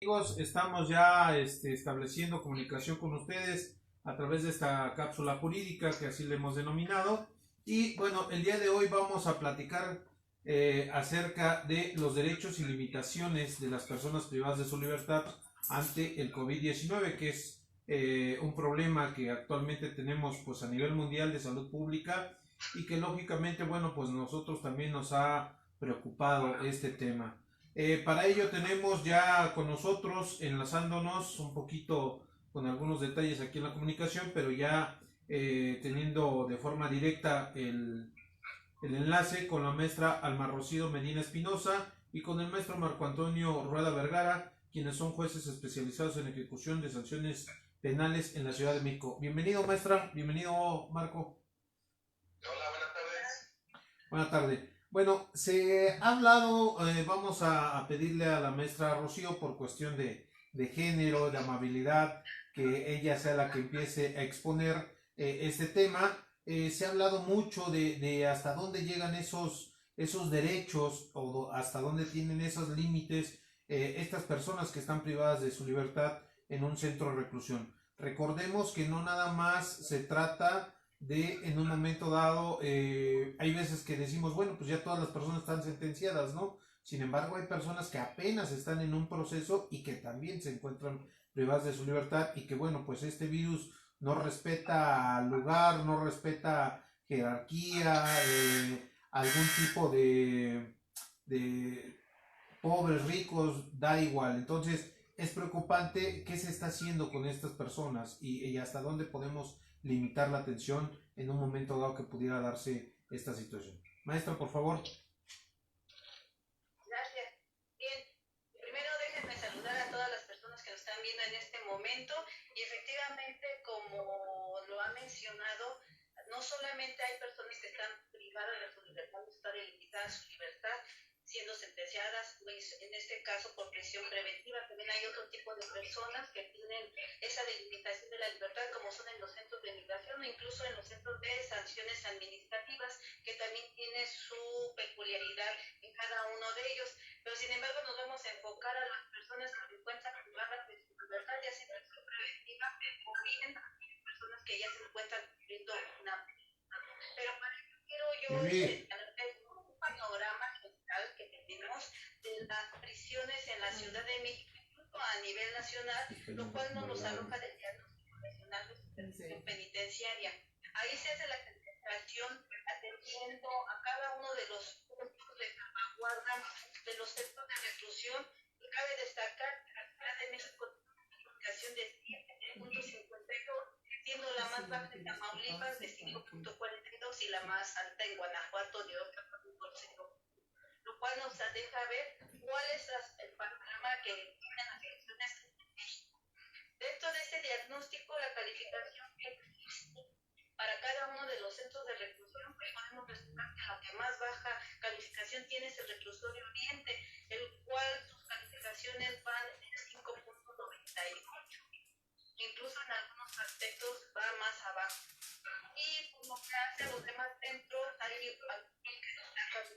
Amigos, estamos ya estableciendo comunicación con ustedes a través de esta cápsula jurídica que así le hemos denominado. Y bueno, el día de hoy vamos a platicar acerca de los derechos y limitaciones de las personas privadas de su libertad ante el COVID-19, que es un problema que actualmente tenemos pues a nivel mundial de salud pública y que lógicamente, bueno, pues nosotros también nos ha preocupado este tema. Para ello tenemos ya con nosotros, enlazándonos un poquito con algunos detalles aquí en la comunicación, pero ya teniendo de forma directa el enlace con la maestra Alma Rocío Medina Espinosa y con el maestro Marco Antonio Rueda Vergara, quienes son jueces especializados en ejecución de sanciones penales en la Ciudad de México. Bienvenido maestra, bienvenido Marco. Hola, buenas tardes. Buenas tardes. Bueno, se ha hablado, vamos a pedirle a la maestra Rocío por cuestión de género, de amabilidad, que ella sea la que empiece a exponer este tema. Se ha hablado mucho de hasta dónde llegan esos derechos o hasta dónde tienen esos límites estas personas que están privadas de su libertad en un centro de reclusión. Recordemos que no nada más se trata de en un momento dado, hay veces que decimos, bueno, pues ya todas las personas están sentenciadas, ¿no? Sin embargo, hay personas que apenas están en un proceso y que también se encuentran privadas de su libertad y que, bueno, pues este virus no respeta lugar, no respeta jerarquía, algún tipo de pobres, ricos, da igual. Entonces, es preocupante qué se está haciendo con estas personas y hasta dónde podemos limitar la atención en un momento dado que pudiera darse esta situación. Maestra, por favor. Gracias. Bien, primero déjenme saludar a todas las personas que nos están viendo en este momento y efectivamente, como lo ha mencionado, no solamente hay personas que están privadas de su libertad, están limitadas su libertad, siendo sentenciadas, pues, en este caso por prisión preventiva. También hay otro tipo de personas que tienen esa delimitación de la libertad, como son en los centros de migración o incluso en los centros de sanciones administrativas, que también tiene su peculiaridad en cada uno de ellos. Pero sin embargo nos vamos a enfocar a las personas que se encuentran privadas de su libertad, ya sea en prisión preventiva o bien personas que ya se encuentran cumpliendo una. Pero para ello quiero yo un panorama general que tenemos de las prisiones en la Ciudad de México a nivel nacional, lo cual nos los arroja del Diagnóstico Nacional de Supervisión Penitenciaria. Ahí se hace la clasificación atendiendo a cada uno de los puntos de salvaguarda de los centros de reclusión. Y cabe destacar que la Ciudad de México tiene una calificación de 7.52, siendo la más baja en Tamaulipas de 5.42 y la más alta en Guanajuato de 8.0, lo cual nos deja ver cuál es el panorama que tienen las elecciones en México. Dentro de este diagnóstico, la calificación que existe para cada uno de los centros de reclusión, pues podemos destacar que la que más baja calificación tiene es el reclusorio Oriente, el cual sus calificaciones van en 5.98. Incluso en algunos aspectos va más abajo. Y por lo que hace a los demás centros, hay algunos que destacan de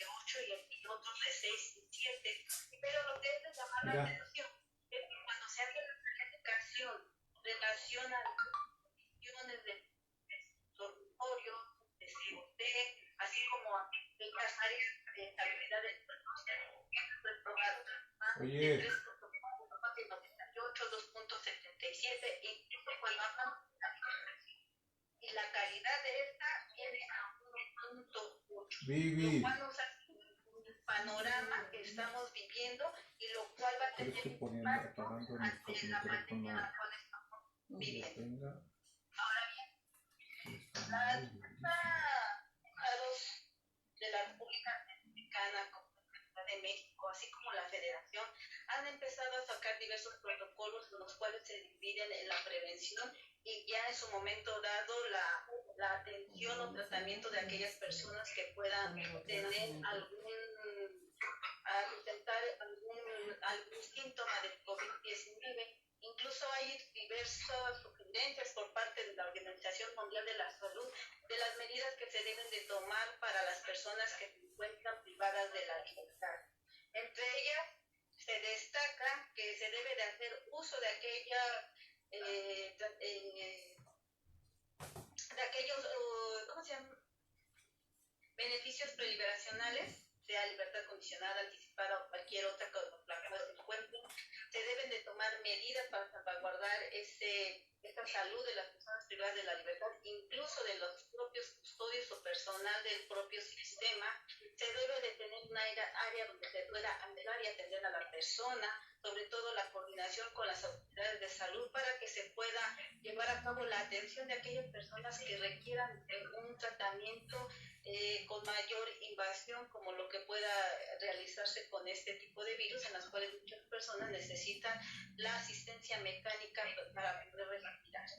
8 y otros de 6 y 7. Pero lo que es de llamar la atención es que cuando se hace la calificación relación a las condiciones de dormitorio, de COT, así como aquellas áreas de estabilidad del reprobado, de 3.98, 2.77, incluso cuando hablamos de la calificación y la calidad de esta viene a 1.8, lo cual nos hace un panorama que estamos viviendo y lo cual va a tener impacto ante la manera en la cual estamos viviendo. Ahora bien, la estados de la República Mexicana, como la Ciudad de México, así como la Federación, han empezado a sacar diversos protocolos en los cuales se dividen en la prevención y ya en su momento dado la atención o tratamiento de aquellas personas que puedan tener presentar algún síntoma del COVID-19. Incluso hay diversas sugerencias por parte de la Organización Mundial de la Salud de las medidas que se deben de tomar para las personas que se encuentran privadas de la libertad. Entre ellas se destaca que se debe de hacer uso de aquellos, ¿cómo se llama? Beneficios preliberacionales, sea libertad condicionada, anticipada o cualquier otra con la que se encuentre. Se deben de tomar medidas para salvaguardar esta salud de las personas privadas de la libertad, incluso de los propios custodios o personal del propio sistema. Se debe de tener una área donde se pueda aislar y atender a la persona, sobre todo la coordinación con las autoridades de salud para que se pueda llevar a cabo la atención de aquellas personas que requieran un tratamiento con mayor invasión, como lo que pueda realizarse con este tipo de virus, en las cuales muchas personas necesitan la asistencia mecánica para poder respirar.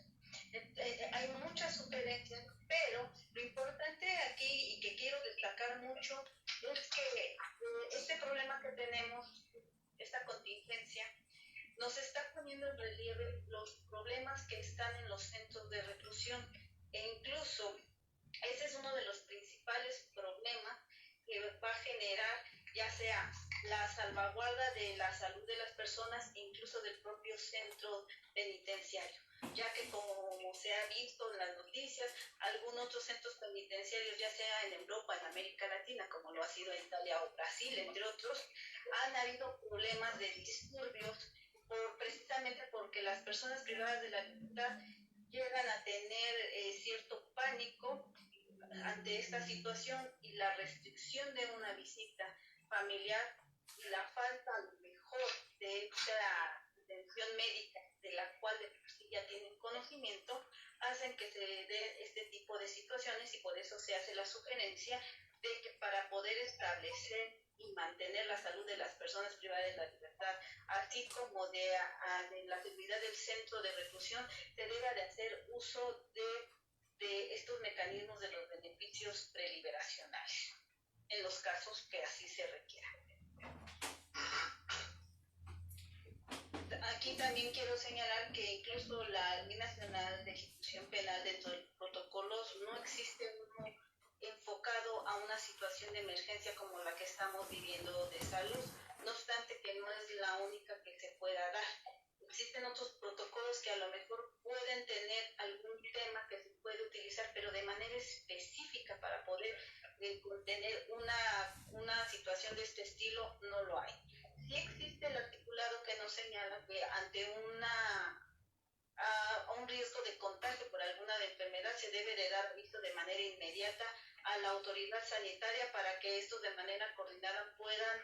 Hay muchas sugerencias, pero lo importante aquí y que quiero destacar mucho es que este problema que tenemos, esta contingencia, nos está poniendo en relieve los problemas que están en los centros de reclusión, e incluso ese es uno de los principales problemas que va a generar ya sea la salvaguarda de la salud de las personas e incluso del propio centro penitenciario, ya que como se ha visto en las noticias, algunos otros centros penitenciarios, ya sea en Europa, en América Latina, como lo ha sido en Italia o Brasil, entre otros, han habido problemas de disturbios precisamente porque las personas privadas de la libertad llegan a tener cierto pánico ante esta situación, y la restricción de una visita familiar y la falta a lo mejor de esta atención médica de la cual de por sí ya tienen conocimiento, hacen que se dé este tipo de situaciones, y por eso se hace la sugerencia de que para poder establecer y mantener la salud de las personas privadas de la libertad, así como de la seguridad del centro de reclusión, se deba de hacer uso de estos mecanismos de los beneficios preliberacionales, en los casos que así se requiera. Aquí también quiero señalar que incluso la Ley Nacional de Ejecución Penal, dentro de los protocolos, no existe uno enfocado a una situación de emergencia como la que estamos viviendo de salud, no obstante que no es la única que se pueda dar. Existen otros protocolos que a lo mejor pueden tener algún tema que se puede utilizar, pero de manera específica para poder contener una situación de este estilo, no lo hay. Sí existe el articulado que nos señala que ante un riesgo de contagio por alguna enfermedad se debe de dar aviso de manera inmediata a la autoridad sanitaria para que estos de manera coordinada puedan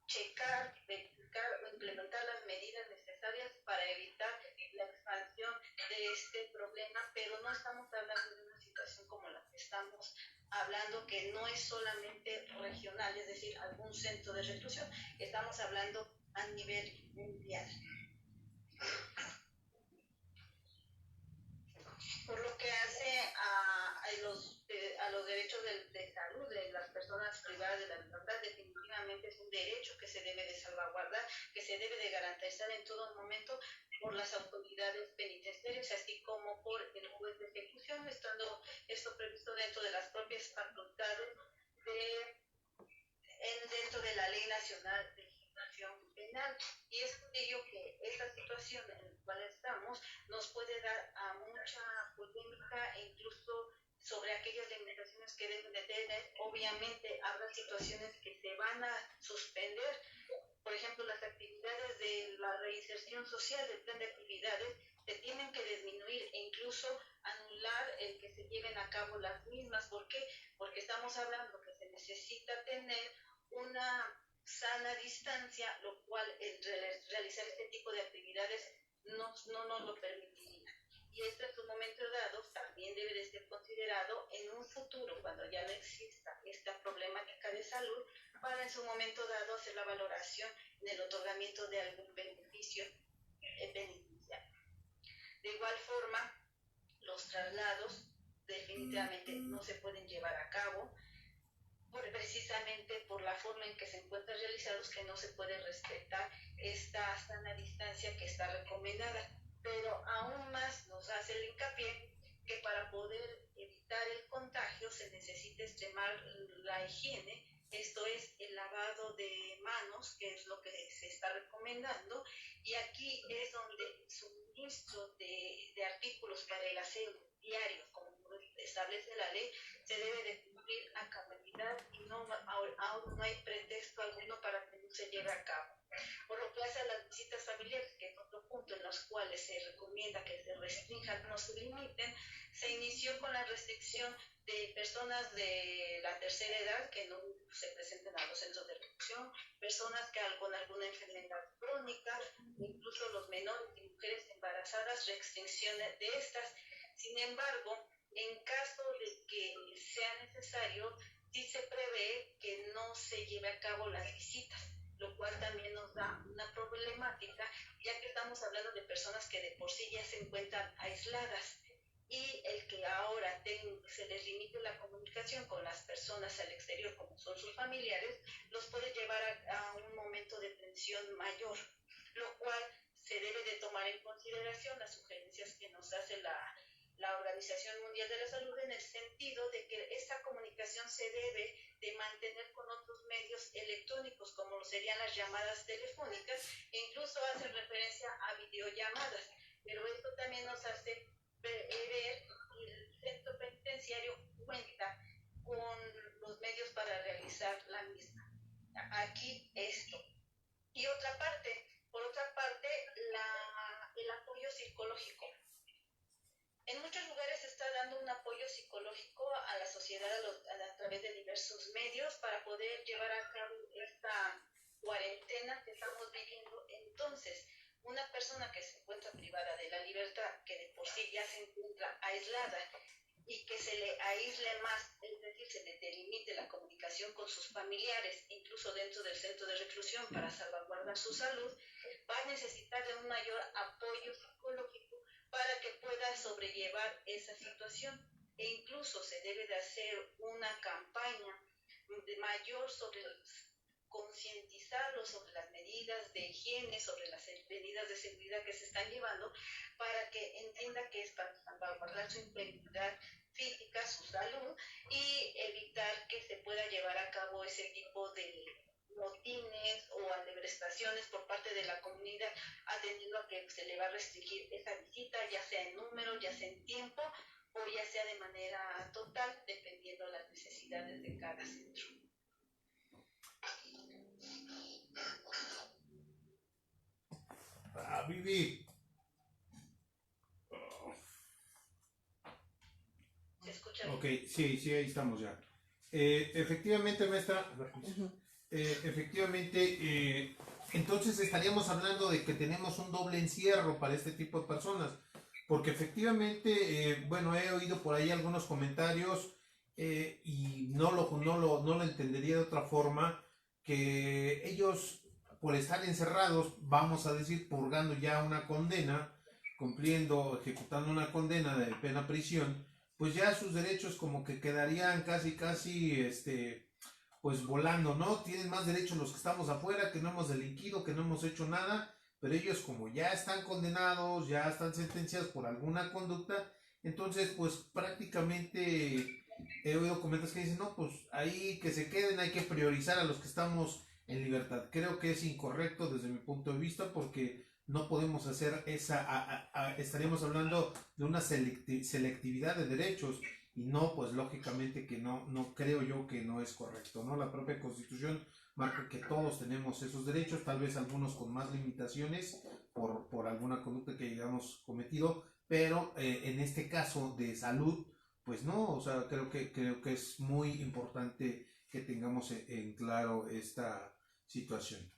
checar, verificar o implementar las medidas necesarias para evitar la expansión de este problema, pero no estamos hablando de una situación como la que estamos hablando, que no es solamente regional, es decir, algún centro de reclusión, estamos hablando a nivel mundial. Por lo que hace a los derechos de salud de las personas privadas de la libertad, definitivamente es un derecho que se debe de salvaguardar, que se debe de garantizar en todo momento por las autoridades penitenciarias, así como por el juez de ejecución, estando esto previsto dentro de las propias facultades dentro de la Ley Nacional de Ejecución Penal. Y es por ello que esta situación en la cual estamos nos puede dar a mucha polémica, e incluso sobre aquellas limitaciones que deben de tener. Obviamente habrá situaciones que se van a suspender, por ejemplo, las actividades de la reinserción social, del plan de actividades, se tienen que disminuir e incluso anular el que se lleven a cabo las mismas. ¿Por qué? Porque estamos hablando que se necesita tener una sana distancia, lo cual realizar este tipo de actividades no nos lo permitiría. Y esto en su momento dado también debe de ser considerado en un futuro, cuando ya no exista esta problemática de salud, para en su momento dado hacer la valoración del otorgamiento de algún beneficio penitenciario. De igual forma, los traslados definitivamente no se pueden llevar a cabo, precisamente por la forma en que se encuentran realizados, que no se puede respetar esta sana distancia que está recomendada. Pero aún más nos hace el hincapié que para poder evitar el contagio se necesita extremar la higiene esto es el lavado de manos, que es lo que se está recomendando, y aquí es donde el suministro de artículos para el aseo diario, como establece la ley, se debe de cumplir a cabalidad y no, aún no hay pretexto alguno para que no se lleve a cabo. Por lo que hace a las visitas familiares, que es otro punto en los cuales se recomienda que se restrinjan, no se limiten, se inició con la restricción de personas de la tercera edad que no se presenten a los centros de reclusión, personas que con alguna enfermedad crónica, incluso los menores y mujeres embarazadas, restricciones de estas. Sin embargo, en caso de que sea necesario, sí se prevé que no se lleve a cabo las visitas, lo cual también nos da una problemática, ya que estamos hablando de personas que de por sí ya se encuentran aisladas, y el que ahora se les limite la comunicación con las personas al exterior, como son sus familiares, los puede llevar a un momento de tensión mayor, lo cual se debe de tomar en consideración las sugerencias que nos hace la Organización Mundial de la Salud, en el sentido de que esta comunicación se debe de mantener con otros medios electrónicos, como lo serían las llamadas telefónicas, e incluso hacen referencia a videollamadas, pero esto también nos hace ver que el centro penitenciario cuenta con los medios para realizar la misma. Aquí esto. Y por otra parte, el apoyo psicológico. En muchos lugares se está dando un apoyo psicológico a la sociedad a través de diversos medios para poder llevar a cabo esta cuarentena que estamos viviendo. Entonces, una persona que se encuentra privada de la libertad, que de por sí ya se encuentra aislada y que se le aísle más, es decir, se le delimite la comunicación con sus familiares, incluso dentro del centro de reclusión, para salvaguardar su salud, va a necesitar de un mayor apoyo psicológico para que pueda sobrellevar esa situación. E incluso se debe de hacer una campaña de mayor sobre concientizarlos sobre las medidas de higiene, sobre las medidas de seguridad que se están llevando, para que entienda que es para salvaguardar su integridad física, su salud, y evitar que se pueda llevar a cabo ese tipo de motines o alebrestaciones por parte de la comunidad, atendiendo a que se le va a restringir esa visita, ya sea en número, ya sea en tiempo, o ya sea de manera total, dependiendo de las necesidades de cada centro. Vivi. ¿Se escucha bien? Ok, sí, ahí estamos ya. Efectivamente, maestra, entonces estaríamos hablando de que tenemos un doble encierro para este tipo de personas, porque efectivamente, bueno, he oído por ahí algunos comentarios y no lo entendería de otra forma, que ellos, por estar encerrados, vamos a decir, purgando ya una condena, ejecutando una condena de pena prisión, pues ya sus derechos como que quedarían casi, pues volando, ¿no? Tienen más derechos los que estamos afuera, que no hemos delinquido, que no hemos hecho nada, pero ellos como ya están condenados, ya están sentenciados por alguna conducta, entonces pues prácticamente he oído comentarios que dicen, no, pues ahí que se queden, hay que priorizar a los que estamos en libertad. Creo que es incorrecto desde mi punto de vista porque no podemos hacer estaríamos hablando de una selectividad de derechos y no, pues lógicamente que no creo yo que no es correcto, ¿no? La propia Constitución marca que todos tenemos esos derechos, tal vez algunos con más limitaciones por alguna conducta que hayamos cometido, pero en este caso de salud, pues no, o sea, creo que es muy importante que tengamos en claro esta situación.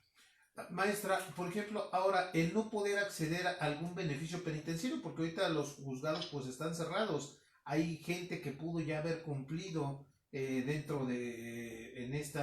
Maestra, por ejemplo, ahora el no poder acceder a algún beneficio penitenciario, porque ahorita los juzgados pues están cerrados, hay gente que pudo ya haber cumplido dentro de, en este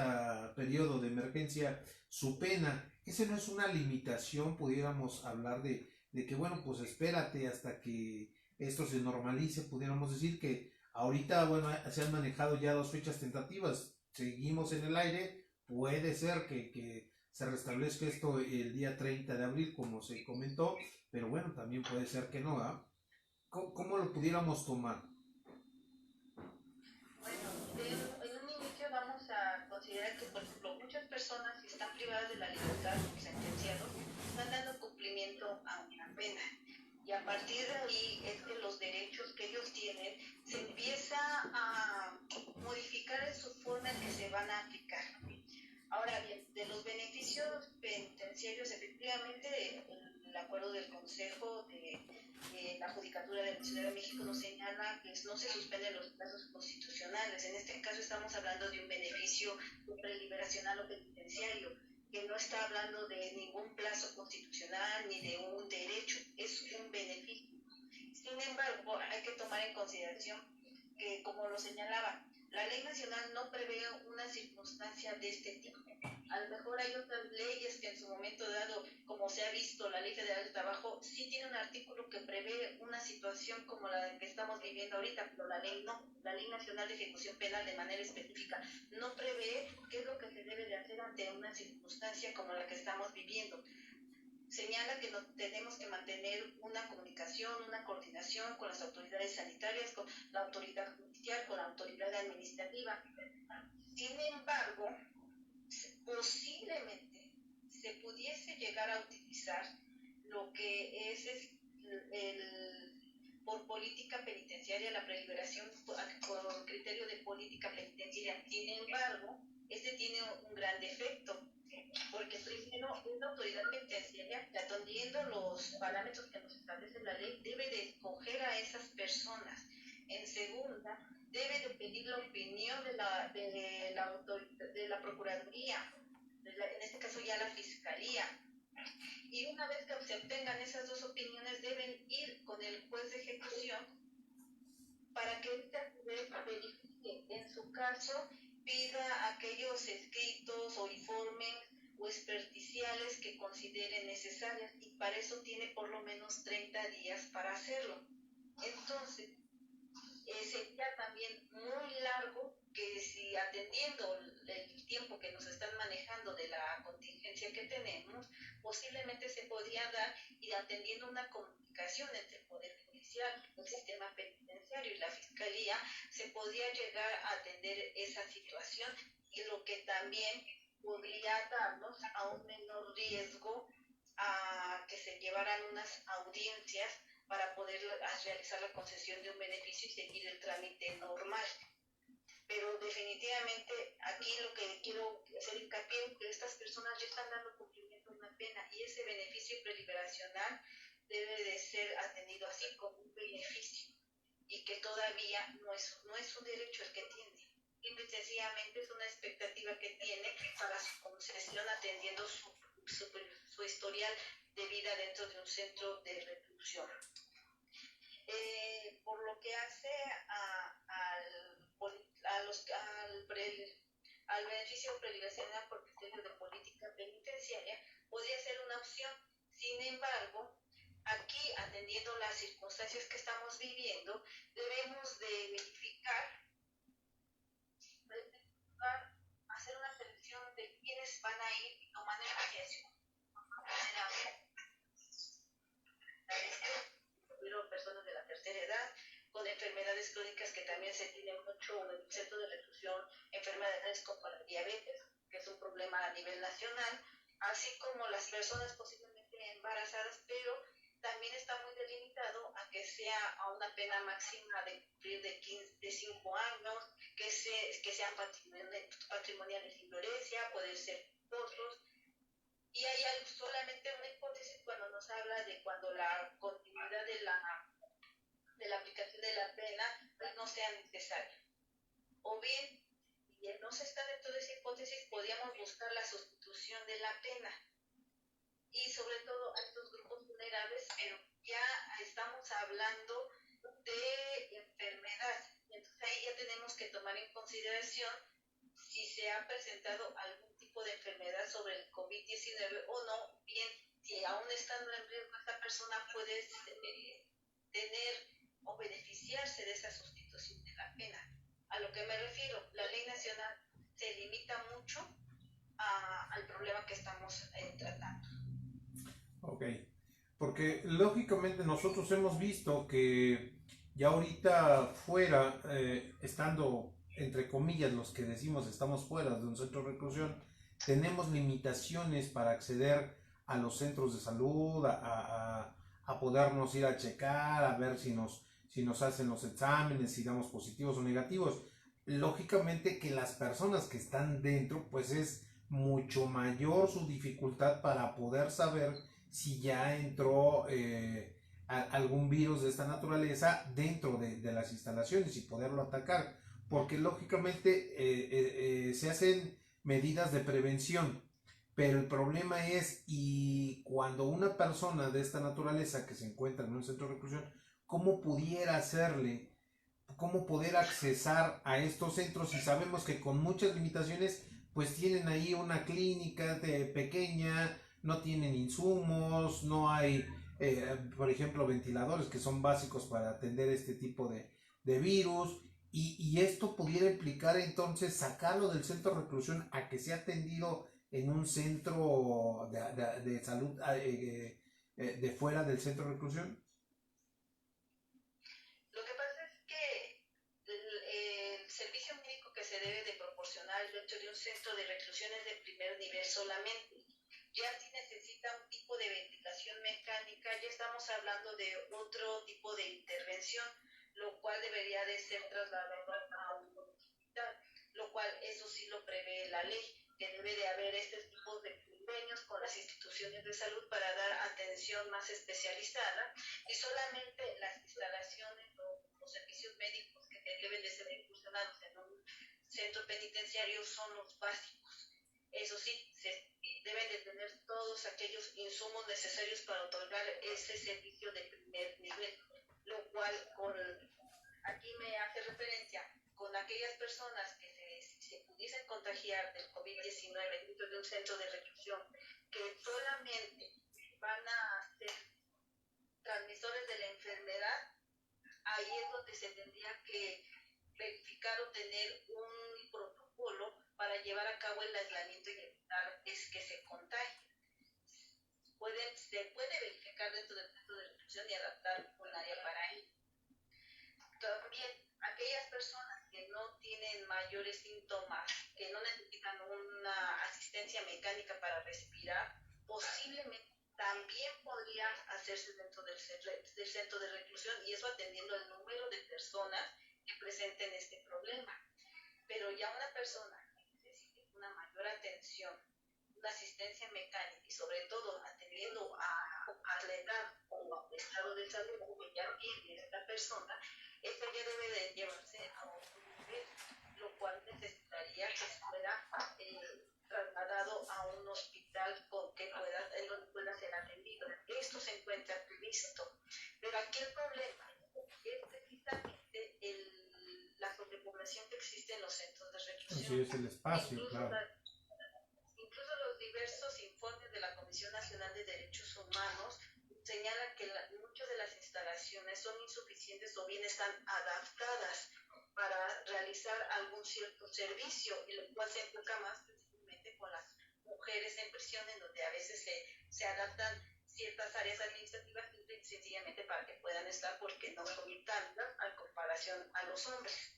periodo de emergencia, su pena. ¿Ese no es una limitación? Pudiéramos hablar de que, bueno, pues espérate hasta que esto se normalice, pudiéramos decir que ahorita, bueno, se han manejado ya dos fechas tentativas, seguimos en el aire, puede ser que se restablezca esto el día 30 de abril, como se comentó, pero bueno, también puede ser que no, ¿ah? ¿Cómo lo pudiéramos tomar? Bueno, en un inicio vamos a considerar considerar que, por ejemplo, muchas personas que están privadas de la libertad como sentenciados están dando cumplimiento a una pena. Y a partir de ahí es que los derechos que ellos tienen se empieza a modificar en su forma en que se van a aplicar. Ahora bien, de los beneficios penitenciarios, efectivamente, el acuerdo del Consejo de la Judicatura de la Ciudad de México nos señala que no se suspenden los plazos constitucionales. En este caso estamos hablando de un beneficio preliberacional o penitenciario, que no está hablando de ningún plazo constitucional ni de un derecho, es un beneficio. Sin embargo, hay que tomar en consideración que, como lo señalaba, la ley nacional no prevé una circunstancia de este tipo. A lo mejor hay otras leyes que en su momento dado, como se ha visto, la Ley Federal del Trabajo sí tiene un artículo que prevé una situación como la que estamos viviendo ahorita, pero la ley no. La Ley Nacional de Ejecución Penal de manera específica no prevé qué es lo que se debe de hacer ante una circunstancia como la que estamos viviendo. Señala que tenemos que mantener una comunicación, una coordinación con las autoridades sanitarias, con la autoridad judicial, con la autoridad administrativa. Sin embargo, posiblemente se pudiese llegar a utilizar lo que es por política penitenciaria, la preliberación por criterio de política penitenciaria. Sin embargo, este tiene un gran defecto, porque primero una autoridad penitenciaria, atendiendo los parámetros que nos establece la ley, debe de escoger a esas personas. En segunda, debe de pedir la opinión de la Procuraduría, en este caso ya la Fiscalía. Y una vez que se obtengan esas dos opiniones, deben ir con el juez de ejecución para que éste verifique, en su caso, pida aquellos escritos o informes o experticiales que considere necesarias, y para eso tiene por lo menos 30 días para hacerlo. Entonces, sería también muy largo que, si atendiendo el tiempo que nos están manejando de la contingencia que tenemos, posiblemente se podría dar, y atendiendo una comunicación entre el Poder Judicial, el sistema penitenciario y la Fiscalía, se podría llegar a atender esa situación, y lo que también podría darnos a un menor riesgo a que se llevaran unas audiencias para poder realizar la concesión de un beneficio y seguir el trámite normal. Pero definitivamente aquí lo que quiero hacer hincapié es que estas personas ya están dando cumplimiento a una pena, y ese beneficio preliberacional debe de ser atendido así como un beneficio, y que todavía no es un derecho el que tiene. Simple y sencillamente es una expectativa que tiene para su concesión, atendiendo su historial de vida dentro de un centro de reclusión. Por lo que hace al beneficio preliberacional por criterio de política penitenciaria, podría ser una opción. Sin embargo, aquí, atendiendo las circunstancias que estamos viviendo, debemos de verificar, hacer una selección de quiénes van a ir y tomar negociación. Personas de la tercera edad, con enfermedades crónicas que también se tienen mucho en el centro de reclusión, enfermedades como la diabetes, que es un problema a nivel nacional, así como las personas posiblemente embarazadas, pero también está muy delimitado a que sea a una pena máxima de cumplir de 5 años, que sean patrimoniales sin violencia, pueden ser esposos. Y hay solamente una hipótesis cuando nos habla de cuando la continuidad de la aplicación de la pena pues no sea necesaria. O bien, si no se está dentro de esa hipótesis, podríamos buscar la sustitución de la pena. Y sobre todo a estos grupos vulnerables, pero ya estamos hablando de enfermedad. Entonces ahí ya tenemos que tomar en consideración si se ha presentado algún tipo de enfermedad sobre el COVID-19 o no, bien, si aún estando en riesgo esta persona puede tener o beneficiarse de esa sustitución de la pena. A lo que me refiero, la ley nacional se limita mucho al problema que estamos tratando. Ok, porque lógicamente nosotros hemos visto que ya ahorita fuera, estando entre comillas, los que decimos estamos fuera de un centro de reclusión, tenemos limitaciones para acceder a los centros de salud, a podernos ir a checar, a ver si nos hacen los exámenes, si damos positivos o negativos. Lógicamente que las personas que están dentro, pues es mucho mayor su dificultad para poder saber si ya entró algún virus de esta naturaleza dentro de las instalaciones y poderlo atacar, porque lógicamente se hacen medidas de prevención, pero el problema es, y cuando una persona de esta naturaleza que se encuentra en un centro de reclusión, ¿cómo pudiera hacerle, cómo poder accesar a estos centros si sabemos que con muchas limitaciones pues tienen ahí una clínica pequeña, no tienen insumos, no hay, por ejemplo, ventiladores que son básicos para atender este tipo de virus, y esto pudiera implicar entonces sacarlo del centro de reclusión a que sea atendido en un centro de salud de fuera del centro de reclusión. Lo que pasa es que el servicio médico que se debe de proporcionar dentro de un centro de reclusión es de primer nivel solamente. Ya si necesita un tipo de ventilación mecánica, ya estamos hablando de otro tipo de intervención, lo cual debería de ser trasladado a un hospital, lo cual eso sí lo prevé la ley, que debe de haber este tipo de convenios con las instituciones de salud para dar atención más especializada, y solamente las instalaciones o los servicios médicos que deben de ser incursionados en un centro penitenciario son los básicos. Eso sí, se deben de tener todos aquellos insumos necesarios para otorgar ese servicio de primer nivel, lo cual aquí me hace referencia con aquellas personas que se pudiesen contagiar del COVID-19 dentro de un centro de reclusión, que solamente van a ser transmisores de la enfermedad. Ahí es donde se tendría que verificar o tener un protocolo para llevar a cabo el aislamiento y evitar que se contagie. Se puede verificar dentro del centro de reclusión y adaptar un área para ello. También aquellas personas que no tienen mayores síntomas, que no necesitan una asistencia mecánica para respirar, posiblemente también podría hacerse dentro del centro de reclusión, y eso atendiendo el número de personas que presenten este problema. Pero ya una persona que necesite una mayor atención, una asistencia mecánica y sobre todo atendiendo a la edad o al estado de salud que ya tiene esta persona, esto ya debe de llevarse a otro nivel, lo cual necesitaría que fuera trasladado a un hospital en donde pueda ser atendido. Esto se encuentra previsto, pero aquí el problema es precisamente la sobrepoblación que existe en los centros de reclusión. Así es el espacio, incluso claro. Incluso los diversos informes de la Comisión Nacional de Derechos Humanos señalan que muchas de las instalaciones son insuficientes o bien están adaptadas para realizar algún cierto servicio, y lo cual se enfoca más principalmente con las mujeres en prisión, en donde a veces se adaptan ciertas áreas administrativas sencillamente para que puedan estar, porque no son tantas a comparación a los hombres.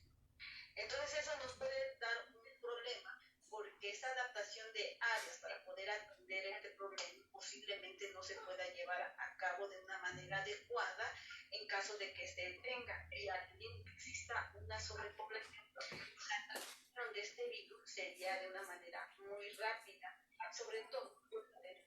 Entonces eso nos puede dar un problema, porque esa adaptación de áreas para poder atender este problema posiblemente no se pueda llevar a cabo de una manera adecuada en caso de que se tenga, y también exista una sobrepoblación. De este virus sería de una manera muy rápida, sobre todo porque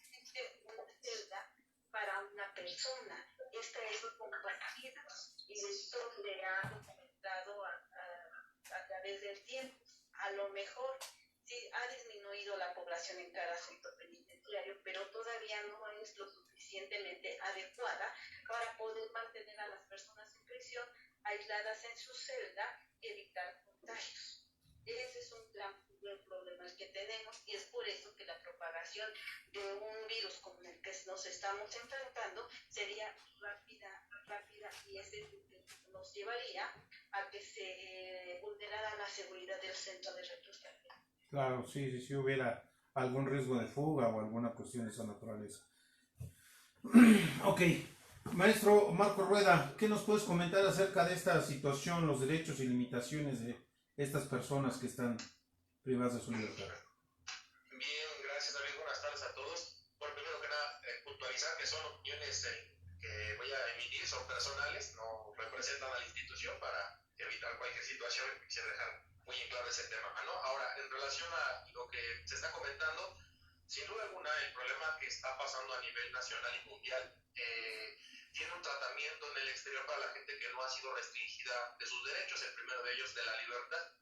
existe una celda para una persona. Esta es compartida, y esto le ha documentado a través del tiempo. A lo mejor sí ha disminuido la población en cada centro penitenciario, pero todavía no es lo suficientemente adecuada para poder mantener a las personas en prisión aisladas en su celda y evitar contagios. Ese es un gran problema que tenemos, y es por eso que la propagación de un virus como el que nos estamos enfrentando sería rápida, y ese nos llevaría a que se vulnerara la seguridad del centro de reclusión. Claro, sí, si hubiera algún riesgo de fuga o alguna cuestión de esa naturaleza. Ok, Maestro Marco Rueda, ¿qué nos puedes comentar acerca de esta situación, los derechos y limitaciones de estas personas que están privadas de su libertad? Bien, gracias David, buenas tardes a todos. Bueno, primero que nada, puntualizar que son opiniones que voy a emitir, son personales, no representan a la institución para evitar cualquier situación y quisiera dejar muy en claro ese tema, ¿no? Ahora, en relación a lo que se está comentando, sin duda alguna el problema que está pasando a nivel nacional y mundial tiene un tratamiento en el exterior para la gente que no ha sido restringida de sus derechos, el primero de ellos de la libertad.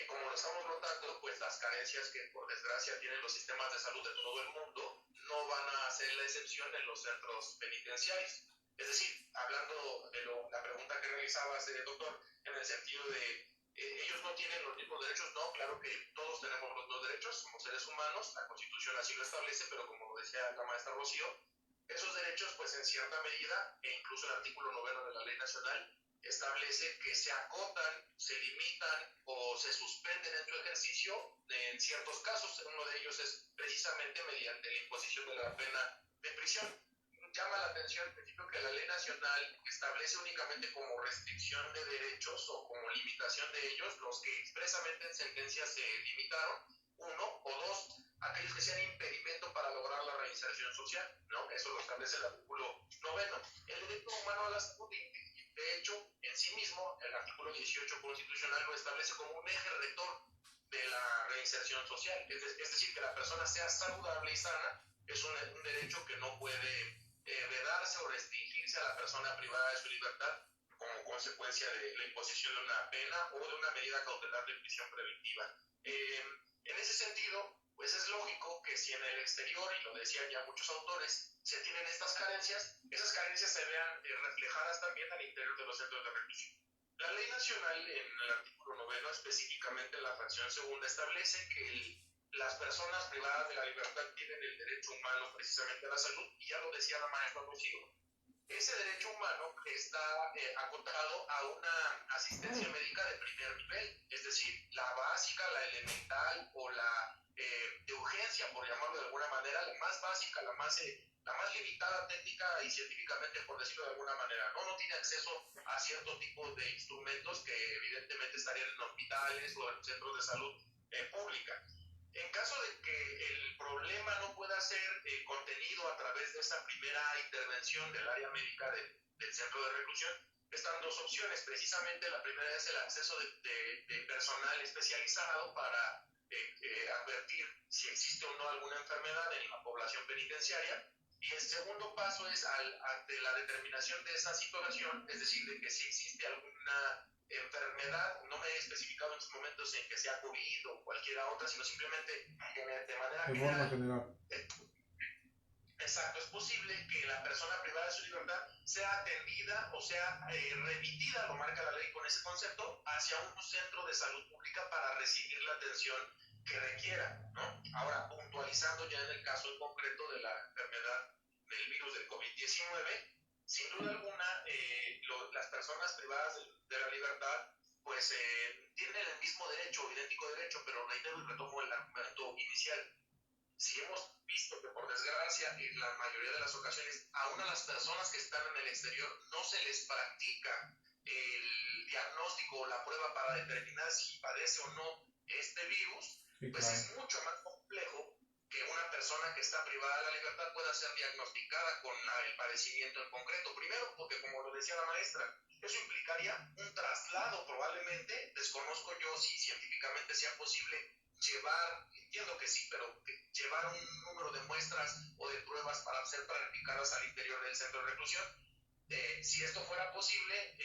Como lo estamos notando, pues las carencias que por desgracia tienen los sistemas de salud de todo el mundo no van a ser la excepción en los centros penitenciarios. Es decir, hablando de la pregunta que realizabas, doctor, en el sentido de ellos no tienen los mismos derechos, no, claro que todos tenemos los mismos derechos, somos seres humanos, la Constitución así lo establece, pero como lo decía la maestra Rocío, esos derechos, pues en cierta medida, e incluso el artículo 9 de la Ley Nacional, establece que se acotan, se limitan o se suspenden en su ejercicio en ciertos casos. Uno de ellos es precisamente mediante la imposición de la pena de prisión. Llama la atención el principio que la ley nacional establece únicamente como restricción de derechos o como limitación de ellos los que expresamente en sentencias se limitaron, uno, o dos, aquellos que sean impedimento para lograr la reinserción social, ¿no? Eso lo establece el artículo 9. El derecho humano a la salud, de hecho, en sí mismo, el artículo 18 constitucional lo establece como un eje rector de la reinserción social, es decir, que la persona sea saludable y sana, es un derecho que no puede vedarse o restringirse a la persona privada de su libertad como consecuencia de la imposición de una pena o de una medida cautelar de prisión preventiva. En ese sentido, pues es lógico que si en el exterior, y lo decían ya muchos autores, se tienen estas carencias, esas carencias se vean reflejadas también al interior de los centros de reclusión. La ley nacional, en el artículo 9, específicamente en la fracción segunda, establece que las personas privadas de la libertad tienen el derecho humano precisamente a la salud, y ya lo decía la maestra Rocío. Ese derecho humano está acotado a una asistencia médica de primer nivel, es decir, la básica, la elemental o la de urgencia, por llamarlo de alguna manera, la más básica, la más limitada técnica y científicamente, por decirlo de alguna manera, no tiene acceso a cierto tipo de instrumentos que evidentemente estarían en hospitales o en centros de salud pública. En caso de que el problema no pueda ser contenido a través de esa primera intervención del área médica del centro de reclusión, están dos opciones. Precisamente la primera es el acceso de personal especializado para advertir si existe o no alguna enfermedad en la población penitenciaria. Y el segundo paso es ante la determinación de esa situación, es decir, de que si existe alguna enfermedad, no me he especificado en sus momentos en que sea COVID o cualquiera otra, sino simplemente de manera general. Exacto, es posible que la persona privada de su libertad sea atendida o sea remitida, lo marca la ley con ese concepto, hacia un centro de salud pública para recibir la atención que requiera, ¿no? Ahora, puntualizando ya en el caso en concreto de la enfermedad del virus del COVID-19, sin duda alguna, las personas privadas de la libertad pues tienen el mismo derecho, idéntico derecho, pero reitero y retomo el argumento inicial. Si hemos visto que por desgracia en la mayoría de las ocasiones aún a las personas que están en el exterior no se les practica el diagnóstico o la prueba para determinar si padece o no este virus, sí, pues claro, es mucho más complejo que una persona que está privada de la libertad pueda ser diagnosticada con el padecimiento en concreto. Primero, porque como lo decía la maestra, eso implicaría un traslado probablemente, desconozco yo si científicamente sea posible llevar, entiendo que sí, pero llevar un número de muestras o de pruebas para ser practicadas al interior del centro de reclusión. Si esto fuera posible,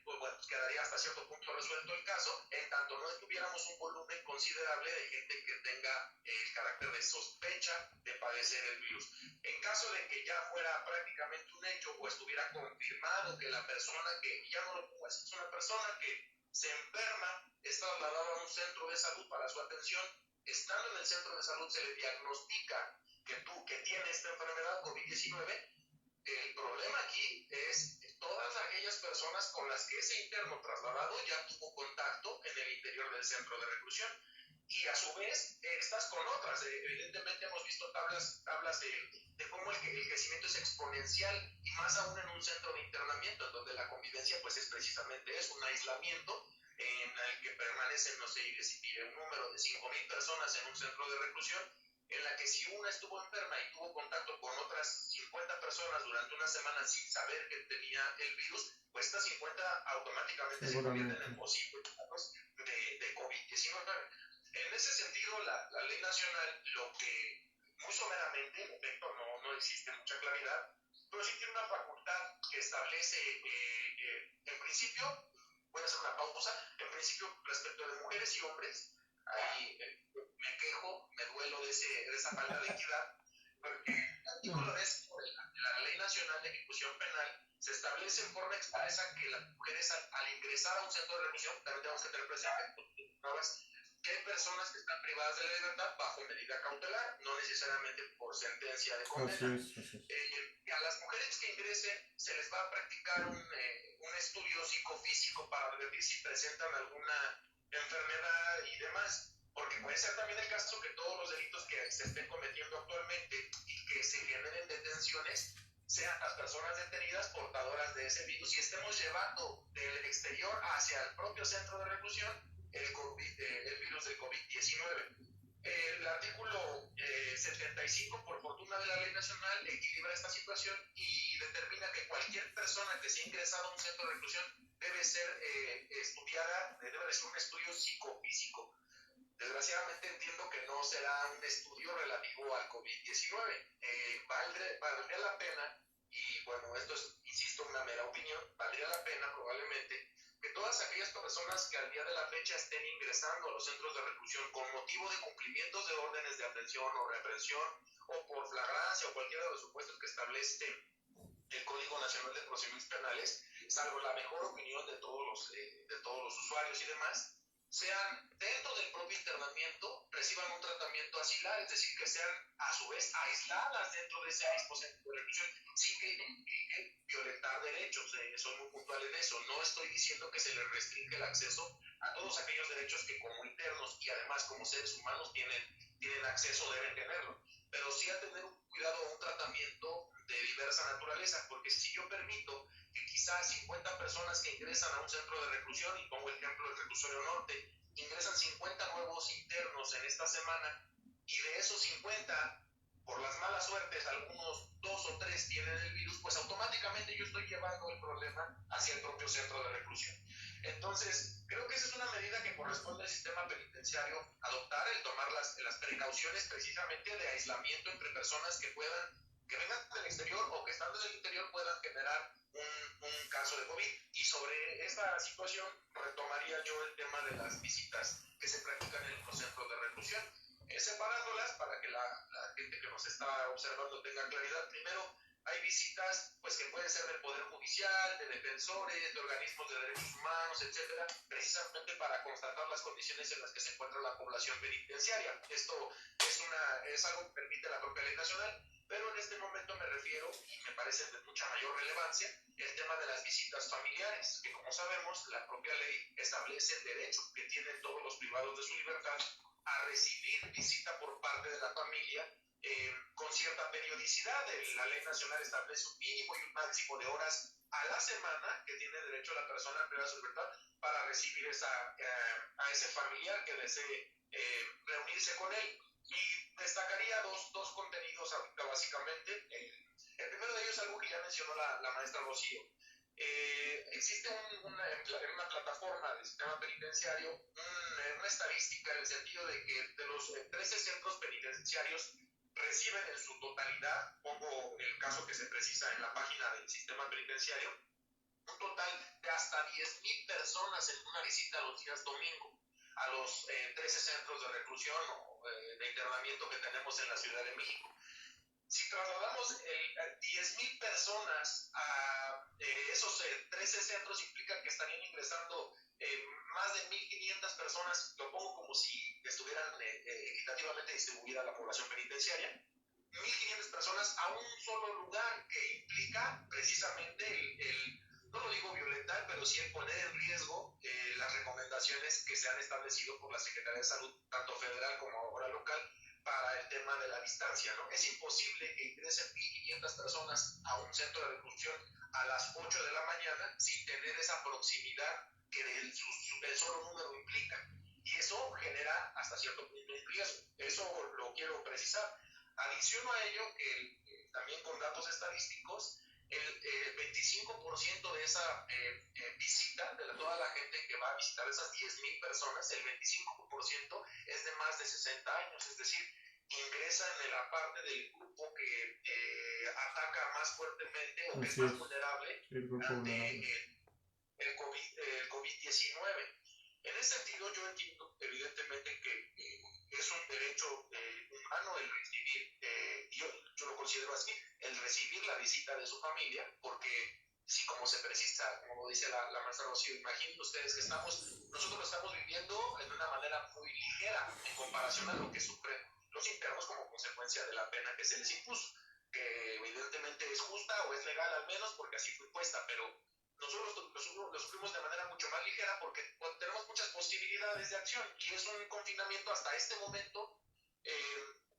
pues bueno, quedaría hasta cierto punto resuelto el caso, en tanto no tuviéramos un volumen considerable de gente que tenga el carácter de sospecha de padecer el virus. En caso de que ya fuera prácticamente un hecho o estuviera confirmado que la persona que, ya no lo pongo así, es una persona que se enferma, es trasladada a un centro de salud para su atención, estando en el centro de salud se le diagnostica que tiene esta enfermedad COVID-19, el problema aquí es todas aquellas personas con las que ese interno trasladado ya tuvo contacto en el interior del centro de reclusión y a su vez estas con otras. Evidentemente hemos visto tablas de cómo el que crecimiento es exponencial y más aún en un centro de internamiento, en donde la convivencia pues es precisamente eso, un aislamiento en el que permanecen, no sé, un número de 5,000 personas en un centro de reclusión, en la que si una estuvo enferma y tuvo contacto con otras 50 personas durante una semana sin saber que tenía el virus, pues estas 50 automáticamente se convierten en posibles casos de COVID-19. En ese sentido, la ley nacional, lo que muy someramente, en efecto, no existe mucha claridad, pero sí tiene una facultad que establece, en principio, voy a hacer una pausa, en principio respecto de mujeres y hombres, ahí me quejo, me duelo de esa falta de equidad, porque el artículo 10 de la Ley Nacional de Ejecución Penal se establece en forma expresa que las mujeres al ingresar a un centro de reclusión, también tenemos que tener presente que hay personas que están privadas de la libertad bajo medida cautelar, no necesariamente por sentencia de condena. Así es. A las mujeres que ingresen se les va a practicar un estudio psicofísico para advertir si presentan alguna enfermedad y demás, porque puede ser también el caso que todos los delitos que se estén cometiendo actualmente y que se generen detenciones sean las personas detenidas portadoras de ese virus y estemos llevando del exterior hacia el propio centro de reclusión el virus del COVID-19. El artículo 75, por fortuna de la ley nacional, equilibra esta situación y determina que cualquier persona que sea ingresada a un centro de reclusión debe ser estudiada, debe ser un estudio psicofísico. Desgraciadamente entiendo que no será un estudio relativo al COVID-19. Valdría la pena, y bueno, esto es, insisto, una mera opinión, valdría la pena probablemente que todas aquellas personas que al día de la fecha estén ingresando a los centros de reclusión con motivo de cumplimientos de órdenes de aprehensión o represión o por flagrancia o cualquiera de los supuestos que establece el Código Nacional de Procedimientos Penales, salvo la mejor opinión de todos los usuarios y demás, sean dentro del propio internamiento, reciban un tratamiento asilar, es decir, que sean a su vez aisladas dentro de ese mismo centro de reclusión, sin que implique violentar derechos. Soy muy puntual en eso. No estoy diciendo que se les restringe el acceso a todos aquellos derechos que como internos y además como seres humanos tienen acceso, deben tenerlo, pero sí a tener un cuidado o un tratamiento de diversa naturaleza, porque si yo permito que quizás 50 personas que ingresan a un centro de reclusión, y pongo el ejemplo del reclusorio norte, ingresan 50 nuevos internos en esta semana, y de esos 50, por las malas suertes, algunos 2 o 3 tienen el virus, pues automáticamente yo estoy llevando el problema hacia el propio centro de reclusión. Entonces, creo que esa es una medida que corresponde al sistema penitenciario adoptar, el tomar las precauciones precisamente de aislamiento entre personas que vengan del exterior o que estando en el interior puedan generar un caso de COVID. Y sobre esta situación retomaría yo el tema de las visitas que se practican en los centros de reclusión, separándolas para que la gente que nos está observando tenga claridad. Primero, hay visitas pues que pueden ser del Poder Judicial, de defensores, de organismos de derechos humanos, etcétera, precisamente para constatar las condiciones en las que se encuentra la población penitenciaria. Esto es algo que permite la propia ley nacional, pero en este momento me refiero, y me parece de mucha mayor relevancia, el tema de las visitas familiares, que como sabemos, la propia ley establece el derecho que tienen todos los privados de su libertad a recibir visita por parte de la familia con cierta periodicidad. La ley nacional establece un mínimo y un máximo de horas a la semana que tiene derecho la persona privada de su libertad para recibir a ese familiar que desee reunirse con él. Y destacaría dos contenidos ahorita básicamente. El primero de ellos es algo que ya mencionó la maestra Rocío. Existe en una plataforma del sistema penitenciario una estadística en el sentido de que de los 13 centros penitenciarios reciben en su totalidad, pongo el caso que se precisa en la página del sistema penitenciario, un total de hasta 10,000 personas en una visita los días domingo a los 13 centros de reclusión o de internamiento que tenemos en la Ciudad de México. Si trasladamos 10,000 personas a esos 13 centros, implica que estarían ingresando más de 1,500 personas, lo pongo como si estuvieran equitativamente distribuida la población penitenciaria, 1,500 personas a un solo lugar, que implica precisamente no lo digo violentar, pero sí el poner en riesgo las recomendaciones que se han establecido por la Secretaría de Salud, tanto federal como ahora local, para el tema de la distancia, ¿no? Es imposible que ingresen 1,500 personas personas a un centro de reclusión a las 8 de la mañana sin tener esa proximidad que el solo número implica. Y eso genera hasta cierto punto un riesgo. Eso lo quiero precisar. Adiciono a ello que también con datos estadísticos, el 25% de esa visita, de toda la gente que va a visitar esas 10,000 personas, el 25% es de más de 60 años, es decir, ingresan en la parte del grupo que ataca más fuertemente o que es más vulnerable ante el COVID-19. En ese sentido, yo entiendo evidentemente que es un derecho humano el recibir, yo lo considero así, el recibir la visita de su familia, porque si como se precisa, como lo dice la maestra Rocío, imaginen ustedes que nosotros lo estamos viviendo de una manera muy ligera en comparación a lo que sufren los internos como consecuencia de la pena que se les impuso, que evidentemente es justa o es legal al menos porque así fue impuesta, pero nosotros lo sufrimos de manera mucho más ligera porque tenemos muchas posibilidades de acción y es un confinamiento hasta este momento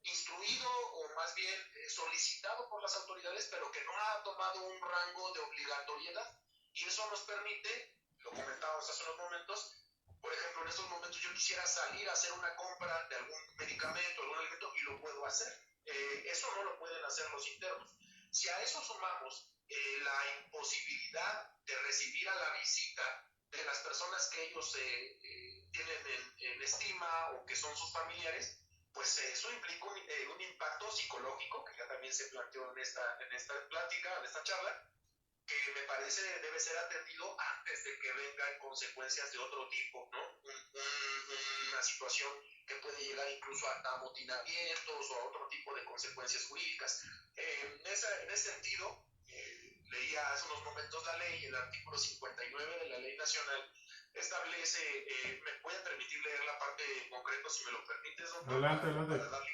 instruido o más bien solicitado por las autoridades, pero que no ha tomado un rango de obligatoriedad y eso nos permite, lo comentábamos hace unos momentos, por ejemplo, en estos momentos yo quisiera salir a hacer una compra de algún medicamento, algún alimento y lo puedo hacer. Eso no lo pueden hacer los internos. Si a eso sumamos la imposibilidad de recibir a la visita de las personas que ellos tienen en estima o que son sus familiares, pues eso implica un impacto psicológico que ya también se planteó en esta plática, en esta charla, que me parece debe ser atendido antes de que vengan consecuencias de otro tipo, ¿no? Una situación que puede llegar incluso a amotinamientos o a otro tipo de consecuencias jurídicas. En ese sentido, leía hace unos momentos la ley, el artículo 59 de la Ley Nacional establece, me voy a permitir leer la parte en concreto, si me lo permites, doctor. Adelante.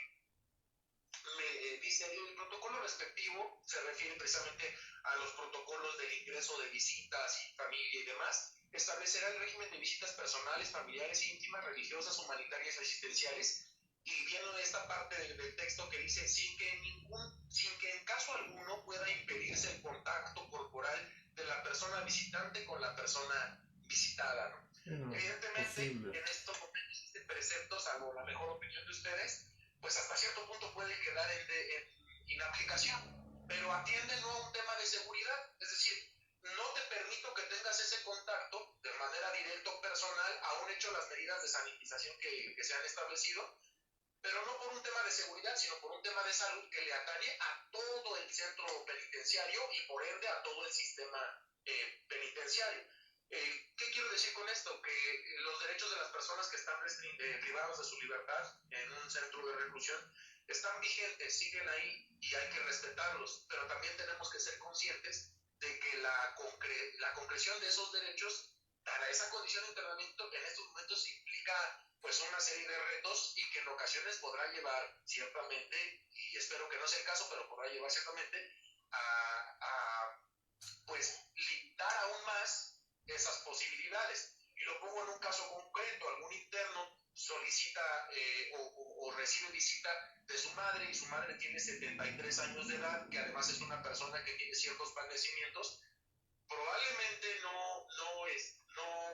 Dice, el protocolo respectivo se refiere precisamente a los protocolos del ingreso de visitas y familia y demás. Establecerá el régimen de visitas personales, familiares, íntimas, religiosas, humanitarias y asistenciales. Y viene esta parte del texto que dice, sin que en caso alguno pueda impedirse el contacto corporal de la persona visitante con la persona visitada, ¿no? Evidentemente, en estos momentos, este precepto, salvo la mejor opinión de ustedes, pues hasta cierto punto puede quedar en inaplicación, pero atiende no a un tema de seguridad, es decir, no te permito que tengas ese contacto de manera directa o personal, aún hecho las medidas de sanitización que se han establecido, pero no por un tema de seguridad, sino por un tema de salud que le atañe a todo el centro penitenciario y por ende a todo el sistema penitenciario. ¿Qué quiero decir con esto? Que los derechos de las personas que están privados de su libertad en un centro de reclusión están vigentes, siguen ahí y hay que respetarlos, pero también tenemos que ser conscientes de que la concreción de esos derechos para esa condición de internamiento en estos momentos implica pues una serie de retos y que en ocasiones podrá llevar ciertamente, y espero que no sea el caso, pero podrá llevar ciertamente a pues limitar aún más esas posibilidades. Y lo pongo en un caso concreto, algún interno solicita o recibe visita de su madre y su madre tiene 73 años de edad, que además es una persona que tiene ciertos padecimientos, probablemente no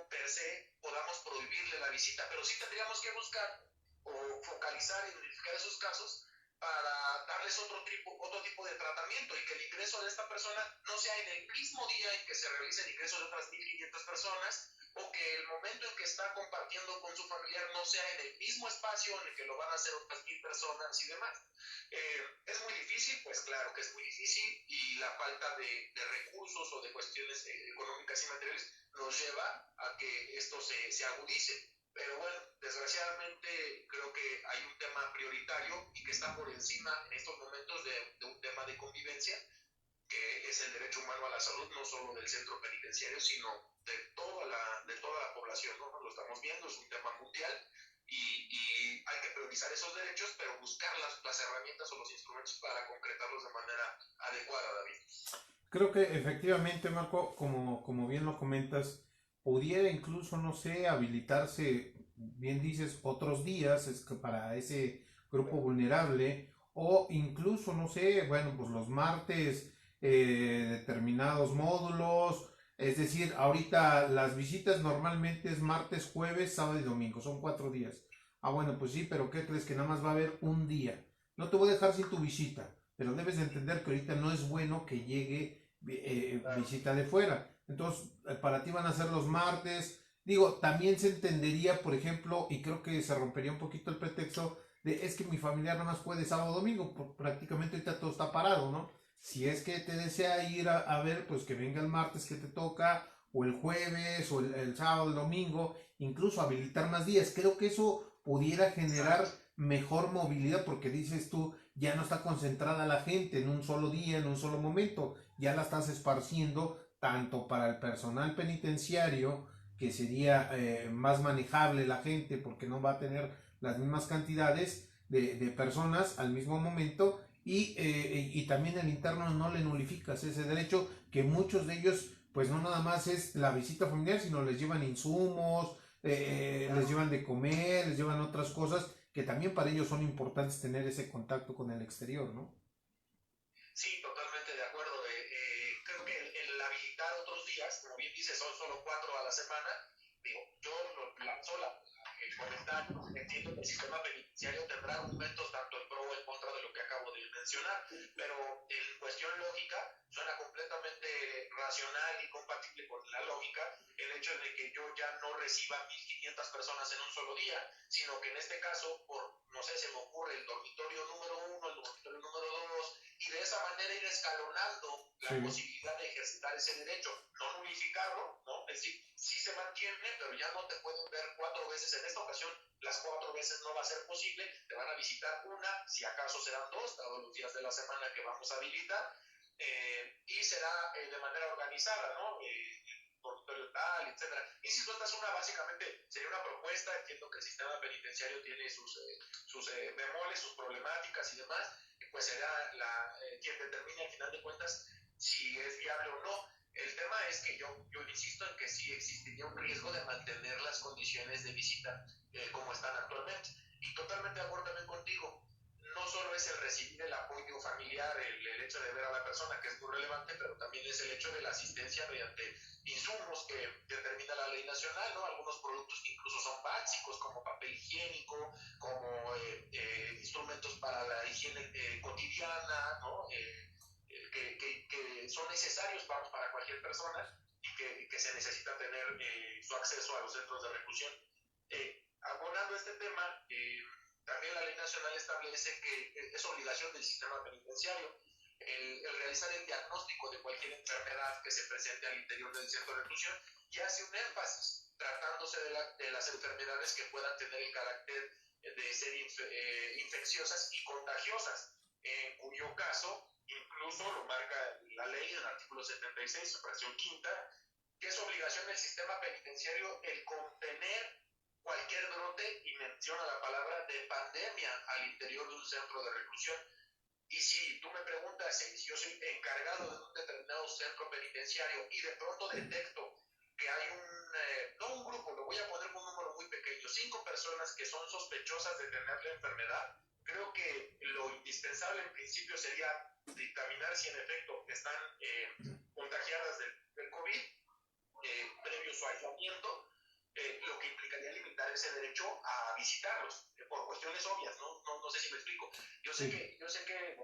per se podamos prohibirle la visita, pero sí tendríamos que buscar o focalizar y identificar esos casos para darles otro tipo de tratamiento y que el ingreso de esta persona no sea en el mismo día en que se realice el ingreso de otras 1.500 personas o que el momento en que está compartiendo con su familiar no sea en el mismo espacio en el que lo van a hacer otras 1.000 personas y demás. ¿Es muy difícil? Pues claro que es muy difícil y la falta de recursos o de cuestiones económicas y materiales nos lleva a que esto se agudice. Pero bueno, desgraciadamente creo que hay un tema prioritario y que está por encima en estos momentos de un tema de convivencia, que es el derecho humano a la salud, no solo del centro penitenciario, sino de toda la población, ¿no? Lo estamos viendo, es un tema mundial y hay que priorizar esos derechos, pero buscar las herramientas o los instrumentos para concretarlos de manera adecuada, David. Creo que efectivamente, Marco, como bien lo comentas, pudiera incluso, no sé, habilitarse, bien dices, otros días para ese grupo vulnerable, o incluso, no sé, bueno, pues los martes determinados módulos. Es decir, ahorita las visitas normalmente es martes, jueves, sábado y domingo, son 4 días. Ah, bueno, pues sí, pero ¿qué crees? Que nada más va a haber un día. No te voy a dejar sin tu visita, pero debes de entender que ahorita no es bueno que llegue visita de fuera. Entonces, para ti van a ser los martes. Digo, también se entendería, por ejemplo, y creo que se rompería un poquito el pretexto de es que mi familiar nada más puede sábado o domingo, prácticamente ahorita todo está parado, ¿no? Si es que te desea ir a ver, pues que venga el martes que te toca, o el jueves, o el sábado, el domingo, incluso habilitar más días. Creo que eso pudiera generar mejor movilidad porque dices tú, ya no está concentrada la gente en un solo día, en un solo momento, ya la estás esparciendo tanto para el personal penitenciario, que sería más manejable la gente porque no va a tener las mismas cantidades de personas al mismo momento, y también el interno no le nulificas ese derecho, que muchos de ellos pues no nada más es la visita familiar, sino les llevan insumos, les llevan de comer, les llevan otras cosas que también para ellos son importantes tener ese contacto con el exterior, ¿no? Sí, totalmente de acuerdo. Creo que el habilitar otros días, como bien dices, son solo 4 a la semana. Digo, yo lanzo el comentario. Entiendo que el sistema penitenciario tendrá argumentos tanto en pro o en contra de lo que acabo de mencionar, pero en cuestión lógica suena completamente racional y compatible con la lógica el hecho de que yo ya no reciba 1.500 personas en un solo día, sino que en este caso, no sé, se me ocurre el dormitorio número 1, el dormitorio número 2, y de esa manera ir escalonando la posibilidad de ejercitar ese derecho, no nulificarlo, ¿no? Es decir, sí se mantiene, pero ya no te pueden ver 4 veces. En esta ocasión, las 4 veces no va a ser posible, te van a visitar una, si acaso serán 2, dados los días de la semana que vamos a habilitar, y será de manera organizada, ¿no? Dormitorio tal, etcétera. Insisto, esta es básicamente sería una propuesta. Entiendo que el sistema penitenciario tiene sus bemoles, sus problemáticas y demás, pues será quien determine al final de cuentas si es viable o no. El tema es que yo insisto en que sí existiría un riesgo de mantener las condiciones de visita como están actualmente. Y totalmente de acuerdo también contigo. No solo es el recibir el apoyo familiar, el hecho de ver a la persona, que es muy relevante, pero también es el hecho de la asistencia mediante insumos que determina la ley nacional, ¿no? Algunos productos que incluso son básicos, como papel higiénico, como instrumentos para la higiene cotidiana, ¿no? Que son necesarios para cualquier persona y que se necesita tener su acceso a los centros de reclusión. Abonando este tema, también la ley nacional establece que es obligación del sistema penitenciario el realizar el diagnóstico de cualquier enfermedad que se presente al interior del centro de reclusión, y hace un énfasis tratándose de las enfermedades que puedan tener el carácter de ser infecciosas y contagiosas, en cuyo caso incluso lo marca la ley en el artículo 76, fracción quinta, que es obligación del sistema penitenciario el contener cualquier brote, y menciona la palabra, de pandemia al interior de un centro de reclusión. Y si tú me preguntas si yo soy encargado de un determinado centro penitenciario y de pronto detecto que hay no un grupo, lo voy a poner con un número muy pequeño, 5 personas que son sospechosas de tener la enfermedad, creo que lo indispensable en principio sería dictaminar si en efecto están contagiadas del COVID, previo su aislamiento, lo que implicaría limitar ese derecho a visitarlos, por cuestiones obvias, no sé si me explico. Yo sé que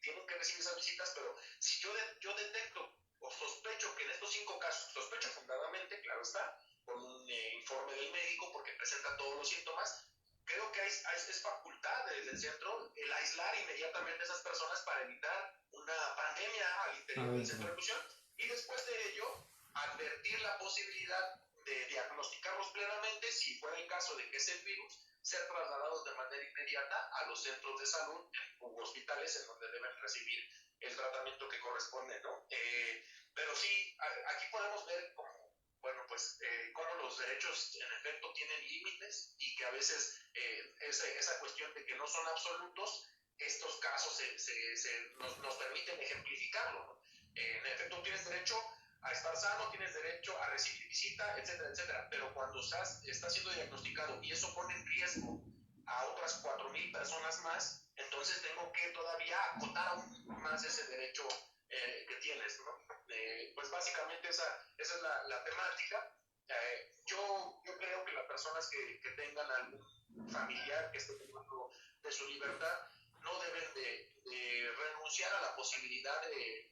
tienen que recibir esas visitas, pero si yo detecto o sospecho que en estos 5 casos, sospecho fundadamente, claro está, con un informe del médico porque presenta todos los síntomas, creo que es facultad del centro el aislar inmediatamente a esas personas para evitar una pandemia al interior del centro de reclusión, y después de ello advertir la posibilidad de diagnosticarlos plenamente, si fuera el caso de que es el virus, ser trasladados de manera inmediata a los centros de salud u hospitales en donde deben recibir el tratamiento que corresponde, ¿no? Pero sí, aquí podemos ver cómo los derechos en efecto tienen límites, y que a veces esa cuestión de que no son absolutos, estos casos nos permiten ejemplificarlo, ¿no? En efecto, tienes derecho a estar sano, tienes derecho a recibir visita, etcétera, etcétera. Pero cuando estás siendo diagnosticado y eso pone en riesgo a otras 4,000 personas más, entonces tengo que todavía acotar aún más ese derecho que tiene la temática. Yo creo que las personas que tengan algún familiar que esté privado de su libertad no deben de renunciar a la posibilidad de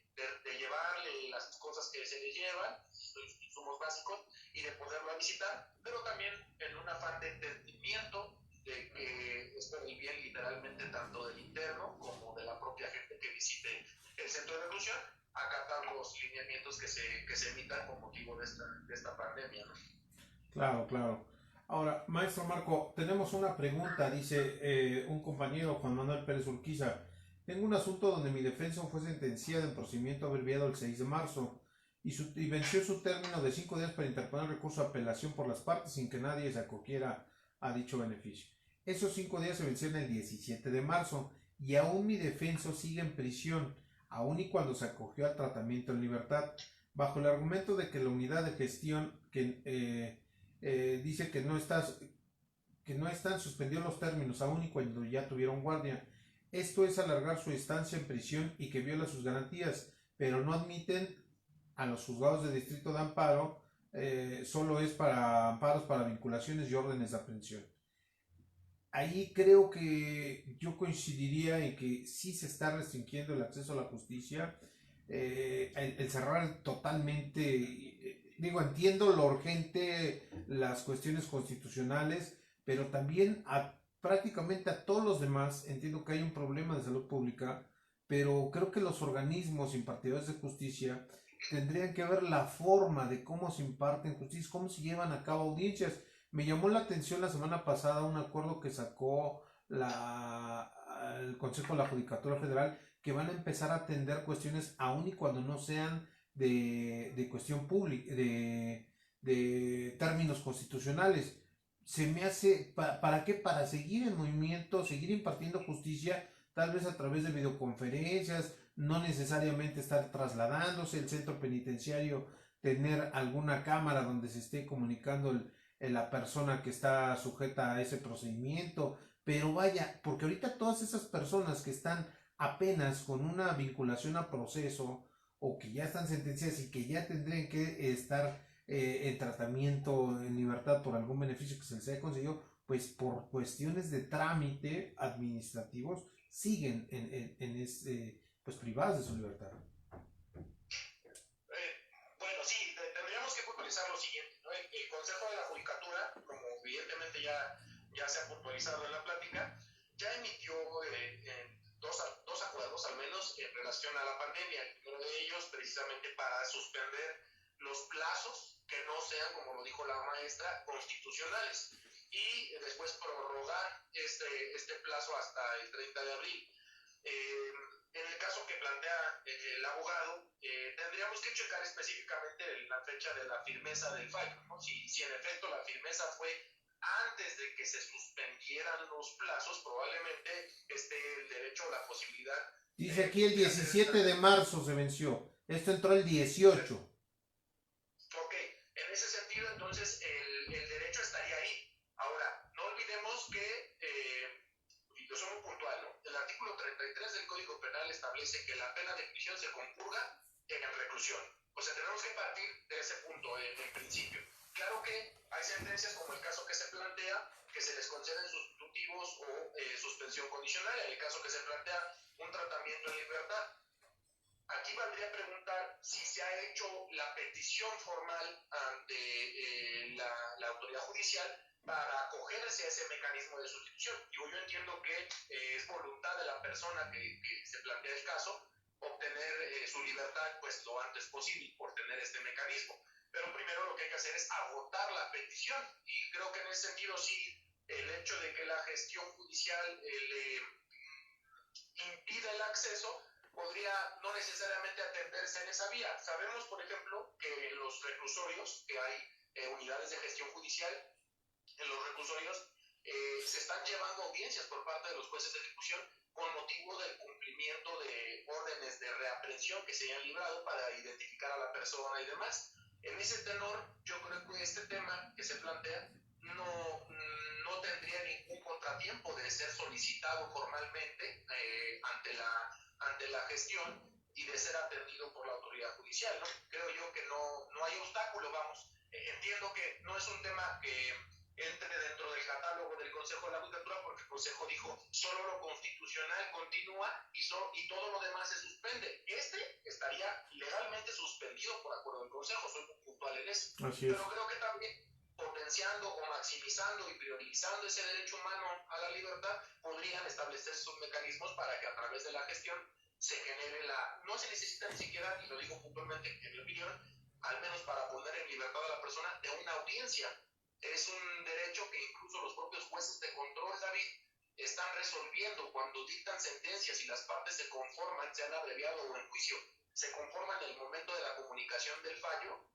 llevarle las cosas que se le llevan, los insumos básicos, y de poderlo visitar, pero también en un afán de entendimiento de que es por el bien literalmente tanto del interno como de la propia gente que visite el centro de reclusión, acatar los lineamientos que se emitan con motivo de esta pandemia, ¿no? Claro, claro. Ahora, maestro Marco, tenemos una pregunta, dice un compañero, Juan Manuel Pérez Urquiza. Tengo un asunto donde mi defensa fue sentenciada en procedimiento abreviado el 6 de marzo y venció su término de 5 días para interponer recurso de apelación por las partes sin que nadie se acogiera a dicho beneficio. Esos 5 días se vencieron el 17 de marzo y aún mi defenso sigue en prisión, aun y cuando se acogió al tratamiento en libertad, bajo el argumento de que la unidad de gestión dice que no están suspendidos los términos aún y cuando ya tuvieron guardia. Esto es alargar su estancia en prisión y que viola sus garantías, pero no admiten a los juzgados de distrito de amparo, solo es para amparos para vinculaciones y órdenes de aprehensión. Ahí creo que yo coincidiría en que sí se está restringiendo el acceso a la justicia, el cerrar totalmente, digo, entiendo lo urgente, las cuestiones constitucionales, pero también prácticamente a todos los demás, entiendo que hay un problema de salud pública, pero creo que los organismos impartidores de justicia tendrían que ver la forma de cómo se imparten justicia, cómo se llevan a cabo audiencias. Me llamó la atención la semana pasada un acuerdo que sacó el Consejo de la Judicatura Federal, que van a empezar a atender cuestiones aun y cuando no sean de cuestión pública, de términos constitucionales. Se me hace, ¿para qué? Para seguir en movimiento, seguir impartiendo justicia, tal vez a través de videoconferencias, no necesariamente estar trasladándose el centro penitenciario, tener alguna cámara donde se esté comunicando la persona que está sujeta a ese procedimiento, pero vaya, porque ahorita todas esas personas que están apenas con una vinculación a proceso o que ya están sentenciadas y que ya tendrían que estar en tratamiento en libertad por algún beneficio que se les haya conseguido, pues por cuestiones de trámite administrativos siguen pues privadas de su libertad. Bueno, sí, tendríamos que puntualizar lo siguiente, ¿no? El Consejo de la Judicatura, como evidentemente ya se ha puntualizado en la plática, ya emitió dos acuerdos al menos en relación a la pandemia. El primero de ellos precisamente para suspender los plazos que no sean, como lo dijo la maestra, constitucionales, y después prorrogar este plazo hasta el 30 de abril. En el caso que plantea el abogado, tendríamos que checar específicamente la fecha de la firmeza del fallo, ¿no? Si en efecto la firmeza fue antes de que se suspendieran los plazos, probablemente esté el derecho o la posibilidad. Dice aquí el 17 de marzo se venció. Esto entró el 18. Ok, en ese sentido entonces el derecho estaría ahí. Ahora, no olvidemos que, yo soy muy puntual, ¿no? El artículo 33 del Código Penal establece que la pena de prisión se compurga en reclusión. O sea, tenemos que partir de ese punto en principio. Claro que hay sentencias como el caso que se plantea, que se les conceden sustitutivos o suspensión condicional, en el caso que se plantea un tratamiento en libertad. Aquí valdría preguntar si se ha hecho la petición formal ante la autoridad judicial para acogerse a ese mecanismo de sustitución. Digo, yo entiendo que es voluntad de la persona que se plantea el caso obtener su libertad pues lo antes posible por tener este mecanismo. Pero primero lo que hay que hacer es agotar la petición, y creo que en ese sentido sí, el hecho de que la gestión judicial le impida el acceso podría no necesariamente atenderse en esa vía. Sabemos, por ejemplo, que en los reclusorios, que hay unidades de gestión judicial, en los reclusorios se están llevando audiencias por parte de los jueces de ejecución con motivo del cumplimiento de órdenes de reaprehensión que se hayan librado para identificar a la persona y demás. En ese tenor, yo creo que este tema que se plantea no tendría ningún contratiempo de ser solicitado formalmente ante la gestión, y de ser atendido por la autoridad judicial, ¿no? Creo yo que no hay obstáculo, vamos. Entiendo que no es un tema que entre dentro del catálogo del Consejo de la Judicatura, porque el Consejo dijo solo lo constitucional continúa y todo lo demás se suspende. Este estaría legalmente suspendido por acuerdo del Consejo, soy muy puntual en eso. Así es. Pero creo que también potenciando o maximizando y priorizando ese derecho humano a la libertad, podrían establecer sus mecanismos para que a través de la gestión se genere no se necesita ni siquiera, y lo digo puntualmente en mi opinión, al menos para poner en libertad a la persona de una audiencia. Es un derecho que incluso los propios jueces de control, David, están resolviendo cuando dictan sentencias y las partes se conforman, sean abreviado o en juicio, se conforman en el momento de la comunicación del fallo.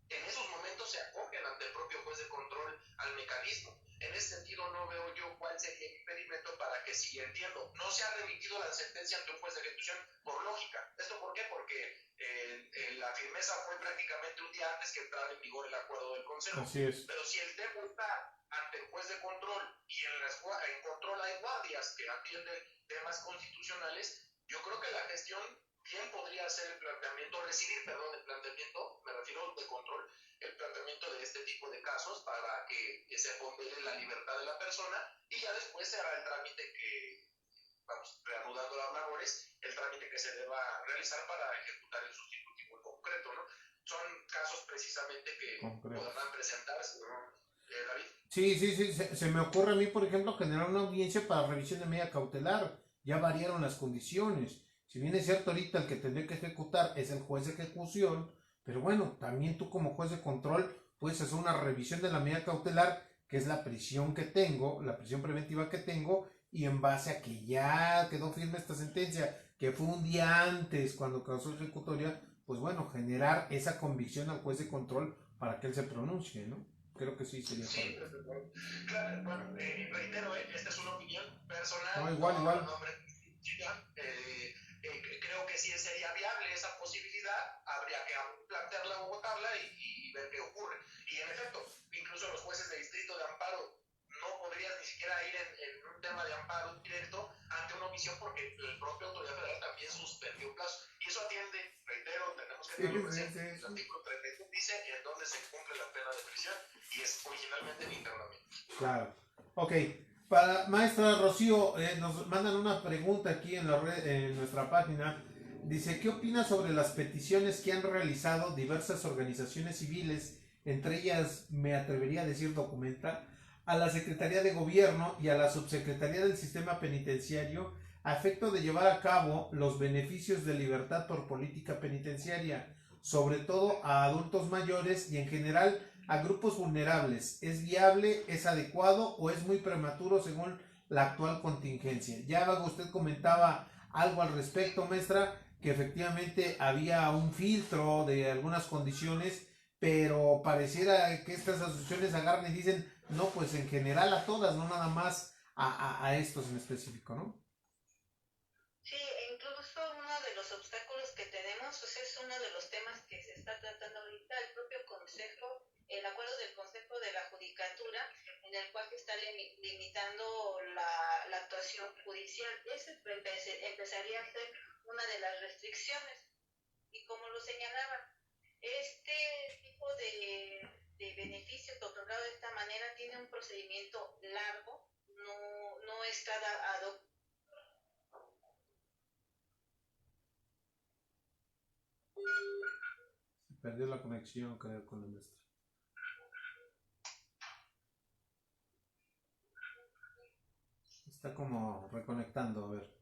En esos momentos se acogen ante el propio juez de control al mecanismo. En ese sentido no veo yo cuál sería el impedimento para que, si entiendo, no se ha remitido la sentencia ante un juez de ejecución por lógica. ¿Esto por qué? Porque la firmeza fue prácticamente un día antes que entrara en vigor el acuerdo del Consejo. Así es. Pero si el tema está ante el juez de control y en control hay guardias que atienden temas constitucionales, yo creo que la gestión bien podría hacer el planteamiento, el planteamiento, me refiero de control, el planteamiento de este tipo de casos para que se pondere la libertad de la persona y ya después se hará el trámite que, vamos, reanudando las labores, el trámite que se deba realizar para ejecutar el sustitutivo en concreto, ¿no? Son casos precisamente que podrán presentarse, ¿no? David. Sí, se me ocurre a mí, por ejemplo, generar una audiencia para revisión de medida cautelar. Ya variaron las condiciones. Si bien es cierto, ahorita el que tendría que ejecutar es el juez de ejecución, pero bueno, también tú como juez de control puedes hacer una revisión de la medida cautelar, que es la prisión que tengo, la prisión preventiva que tengo, y en base a que ya quedó firme esta sentencia, que fue un día antes cuando causó ejecutoria, pues bueno, generar esa convicción al juez de control para que él se pronuncie, ¿no? Creo que sí sería correcto. Claro, bueno, reitero, esta es una opinión personal. No, igual. Creo que sí sería viable esa posibilidad, habría que plantearla o votarla y ver qué ocurre. Y en efecto, incluso los jueces de distrito de amparo no podrían ni siquiera ir en un tema de amparo directo ante una omisión porque el propio autoridad federal también suspendió plazo. Y eso atiende, reitero, tenemos que tenerlo presente. El artículo 31 dice en dónde se cumple la pena de prisión y es originalmente en internamiento. Claro. Ok. Para maestra Rocío, nos mandan una pregunta aquí en la red, en nuestra página. Dice, ¿qué opina sobre las peticiones que han realizado diversas organizaciones civiles, entre ellas, me atrevería a decir Documenta, a la Secretaría de Gobierno y a la Subsecretaría del Sistema Penitenciario a efecto de llevar a cabo los beneficios de libertad por política penitenciaria, sobre todo a adultos mayores y en general a grupos vulnerables? ¿Es viable, es adecuado o es muy prematuro según la actual contingencia? Ya luego usted comentaba algo al respecto, maestra, que efectivamente había un filtro de algunas condiciones, pero pareciera que estas asociaciones agarran y dicen, no, pues en general a todas, no nada más a estos en específico, ¿no? Sí, incluso uno de los obstáculos que tenemos, pues es uno de los temas que se está tratando ahorita, el propio Consejo, el acuerdo del Consejo de la Judicatura, en el cual se está limitando la actuación judicial. Ese empezaría a ser una de las restricciones. Y como lo señalaba, este tipo de beneficios otorgados de esta manera tiene un procedimiento largo, no está adoptado. Se perdió la conexión, creo, con la maestra. Está como reconectando, a ver.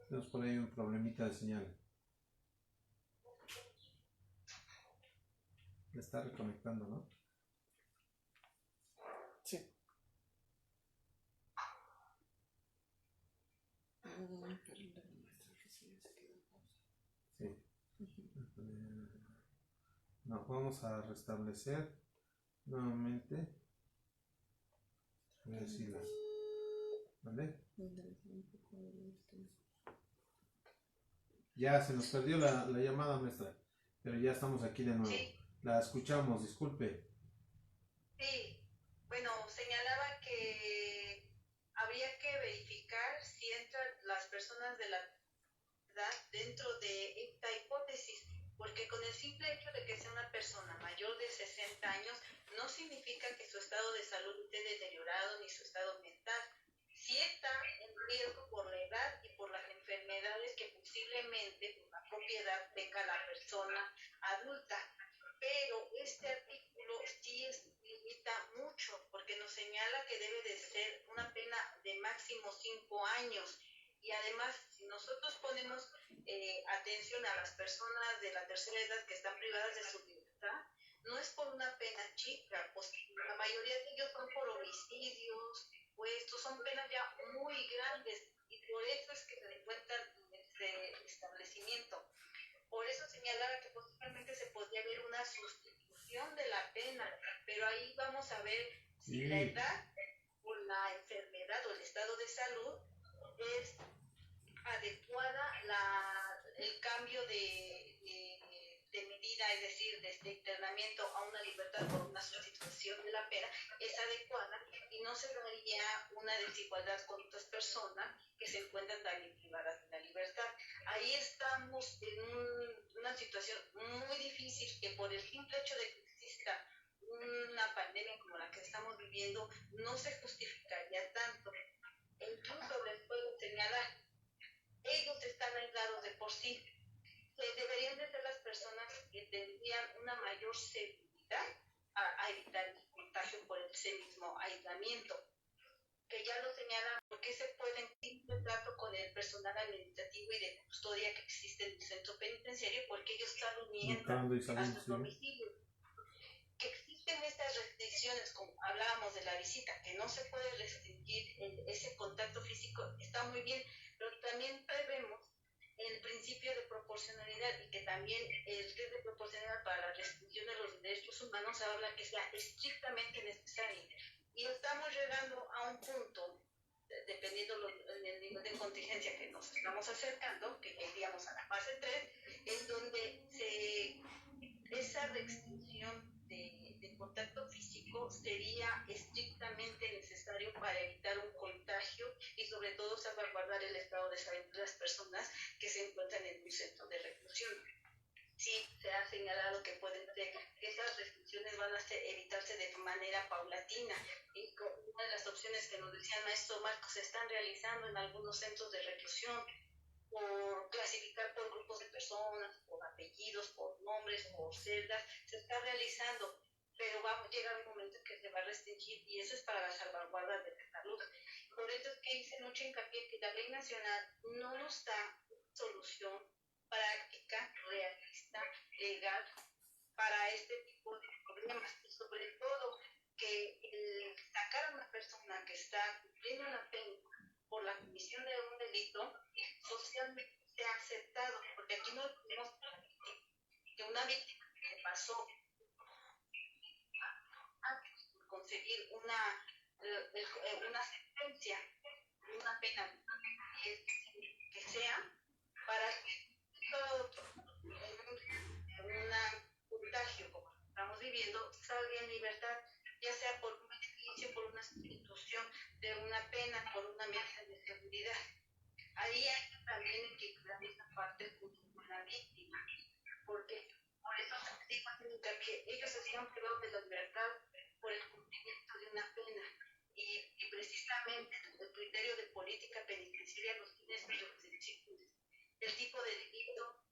Tenemos por ahí un problemita de señal. Está reconectando, ¿no? Sí. Sí. No, vamos a restablecer nuevamente. A ver si la... ¿Vale? Ya se nos perdió la llamada, maestra, pero ya estamos aquí de nuevo. Sí. La escuchamos, disculpe. Sí, bueno, señalaba que habría que verificar si entran las personas de la verdad dentro de esta hipótesis, porque con el simple hecho de que sea una persona mayor de 60 años no significa que su estado de salud esté deteriorado ni su estado mental. Sí está en riesgo por la edad y por las enfermedades que posiblemente por la propia edad tenga la persona adulta, pero este artículo sí limita mucho porque nos señala que debe de ser una pena de máximo 5 años. Y además, si nosotros ponemos atención a las personas de la tercera edad que están privadas de su libertad, no es por una pena chica, pues la mayoría de ellos son por homicidios, secuestros, son penas ya muy grandes y por eso es que se encuentran en este establecimiento. Por eso señalaba que posiblemente se podría ver una sustitución de la pena, pero ahí vamos a ver si la edad o la enfermedad o el estado de salud es adecuada el cambio de medida, es decir, de este internamiento a una libertad por una sustitución de la pena, es adecuada y no se daría una desigualdad con otras personas que se encuentran también privadas de la libertad. Ahí estamos en una situación muy difícil que por el simple hecho de que exista una pandemia como la que estamos viviendo no se justificaría tanto. E incluso les puedo señalar, ellos están aislados de por sí. Deberían de ser las personas que tendrían una mayor seguridad a evitar el contagio por ese mismo aislamiento. Que ya lo señalan, porque se pueden simple trato con el personal administrativo y de custodia que existe en el centro penitenciario, porque ellos están uniendo a sus domicilios. Que existen estas restricciones, como hablábamos de la visita, que no se puede restringir ese contacto físico, está muy bien, pero también prevemos el principio de proporcionalidad y que también el test de proporcionalidad para la restricción de los derechos humanos habla que sea estrictamente necesario. Y estamos llegando a un punto, dependiendo del nivel de contingencia que nos estamos acercando, que iríamos a la fase 3, en donde esa restricción de contacto físico sería estrictamente necesario para evitar un contagio y sobre todo salvaguardar el estado de salud de las personas que se encuentran en un centro de reclusión. Sí, se ha señalado que pueden ser, que esas restricciones van a evitarse de manera paulatina y una de las opciones que nos decía el maestro Marcos se están realizando en algunos centros de reclusión por clasificar por grupos de personas, por apellidos, por nombres, por celdas, se está realizando, pero va a llegar un momento en que se va a restringir y eso es para la salvaguarda de la salud. Por eso es que hice mucho hincapié que la ley nacional no nos da solución práctica, realista, legal para este tipo de problemas y sobre todo que el sacar a una persona que está cumpliendo una pena por la comisión de un delito socialmente sea aceptado, porque aquí no tenemos que una víctima que se pasó antes por conseguir una sentencia, una pena que sea para que un contagio como estamos viviendo salga en libertad, ya sea por un beneficio, por una sustitución de una pena, por una medida de seguridad. Ahí hay que también equilibrar esa parte junto con la víctima, porque por eso digo que ellos se sienten privados de la libertad por el cumplimiento de una pena y precisamente el criterio de política penitenciaria los tiene sus restricciones. El tipo de delito,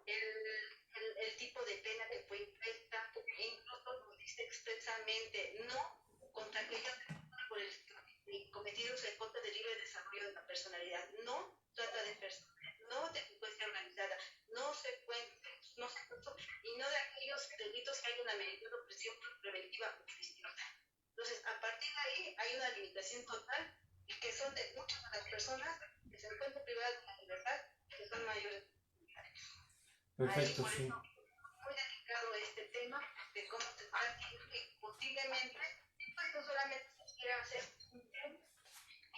el tipo de pena que fue impuesta, e incluso nos dice expresamente no contra aquellos por el cometidos en contra del libre desarrollo de la personalidad, no trata de personas, no delincuencia organizada, no secuestro y no de aquellos delitos que hay una medida de prisión preventiva oficiosa. Entonces, a partir de ahí hay una limitación total y que son de muchas de las personas que se encuentran privadas de la libertad que son mayores. Perfecto, ahí, sí. eso, muy delicado este tema de cómo se está que posiblemente pues no solamente se quiera hacer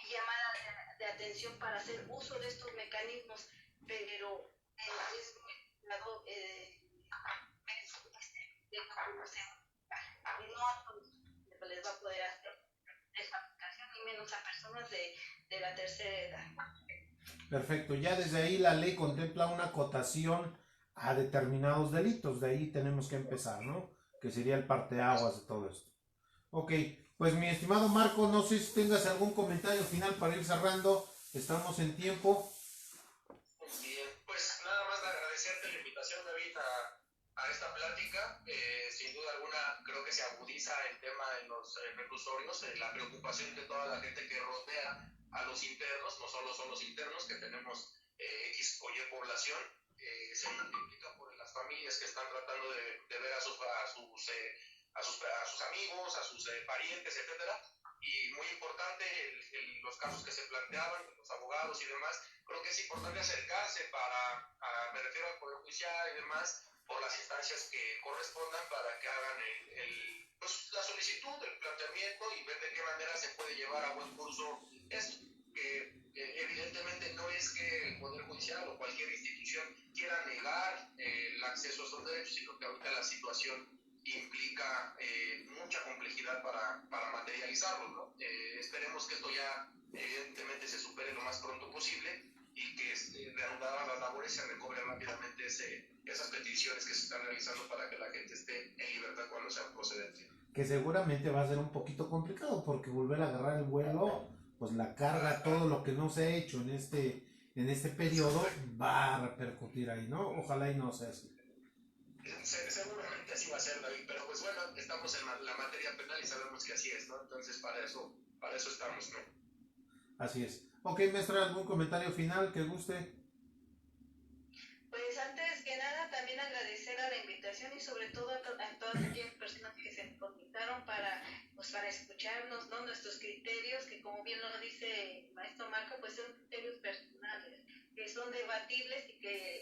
llamada de atención para hacer uso de estos mecanismos, pero es muy complicado no a todos les va a poder hacer esa aplicación, ni menos a personas de la tercera edad. Perfecto, ya desde ahí la ley contempla una acotación a determinados delitos, de ahí tenemos que empezar, ¿no? Que sería el parteaguas de todo esto. Ok, pues mi estimado Marco, no sé si tengas algún comentario final para ir cerrando, estamos en tiempo. Bien, pues nada más de agradecerte la invitación, David, a esta plática. Sin duda alguna, creo que se agudiza el tema en los reclusorios, la preocupación de toda la gente que rodea a los internos, no solo son los internos, que tenemos X o Y población, se multiplica por las familias que están tratando de ver a sus amigos, a sus parientes, etcétera. Y muy importante los casos que se planteaban, los abogados y demás, creo que es importante acercarse me refiero al Poder Judicial y demás, por las instancias que correspondan para que hagan pues, la solicitud, el planteamiento y ver de qué manera se puede llevar a buen curso esto. Que evidentemente no es que el Poder Judicial o cualquier institución quiera negar el acceso a esos derechos, sino que ahorita la situación implica mucha complejidad para materializarlo, ¿no? Esperemos que esto ya evidentemente se supere lo más pronto posible y que reanudadas las labores se recobre rápidamente esas peticiones que se están realizando para que la gente esté en libertad cuando sea procedente. Que seguramente va a ser un poquito complicado porque volver a agarrar el vuelo, pues la carga, todo lo que no se ha hecho en este periodo va a repercutir ahí, ¿no? Ojalá y no sea así. Seguramente así va a ser, David, pero pues bueno, estamos en la materia penal y sabemos que así es, ¿no? Entonces para eso estamos, ¿no? Así es. Ok, maestra, ¿algún comentario final que guste? Pues antes que nada, también agradecer a la invitación y sobre todo a todas aquellas personas que se conectaron para escucharnos, ¿no? Nuestros criterios, que como bien lo dice el maestro Marco, pues son criterios personales, que son debatibles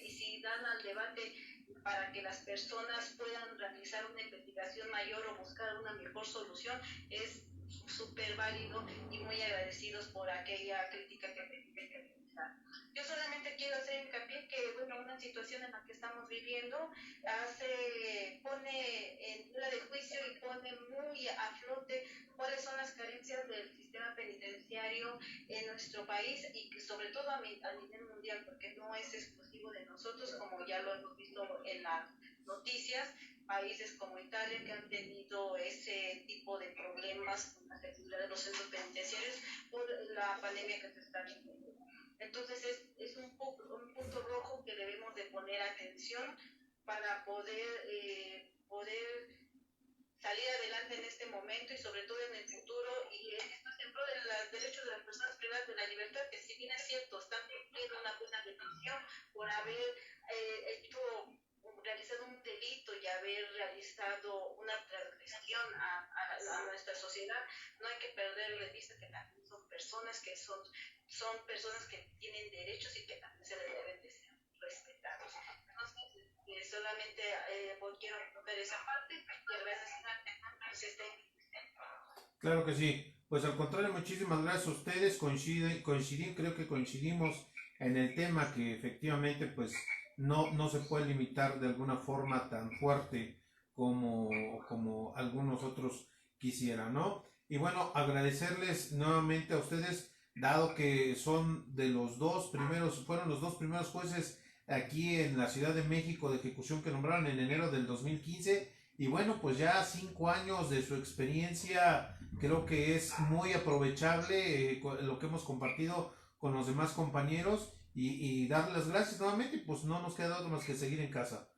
y si dan al debate para que las personas puedan realizar una investigación mayor o buscar una mejor solución, es súper válido y muy agradecidos por aquella crítica que tienen que realizar. Yo solamente quiero hacer hincapié que, bueno, una situación en la que estamos viviendo pone en tela de juicio y pone muy a flote cuáles son las carencias del sistema penitenciario en nuestro país y que sobre todo a nivel mundial, porque no es exclusivo de nosotros, como ya lo hemos visto en las noticias, países como Italia que han tenido ese tipo de problemas con la seguridad de los centros penitenciarios por la pandemia que se está viviendo. Entonces es un punto rojo que debemos de poner atención para poder salir adelante en este momento y sobre todo en el futuro, y esto es en pro de los derechos de las personas privadas de la libertad, que si bien es cierto, están cumpliendo una buena detención por haber realizado un delito y haber realizado una transgresión a nuestra sociedad, no hay que perder de vista que también son personas son personas que tienen derechos y que también se les deben de ser respetados. Entonces, solamente quiero recoger esa parte y agradecer a todos Claro que sí. Pues al contrario, muchísimas gracias a ustedes. Creo que coincidimos en el tema que efectivamente pues no se puede limitar de alguna forma tan fuerte como algunos otros quisieran, ¿no? Y bueno, agradecerles nuevamente a ustedes, dado que fueron los dos primeros jueces aquí en la Ciudad de México de ejecución que nombraron en enero del 2015. Y bueno, pues ya 5 años de su experiencia, creo que es muy aprovechable lo que hemos compartido con los demás compañeros y darles las gracias nuevamente, pues no nos queda otro más que seguir en casa.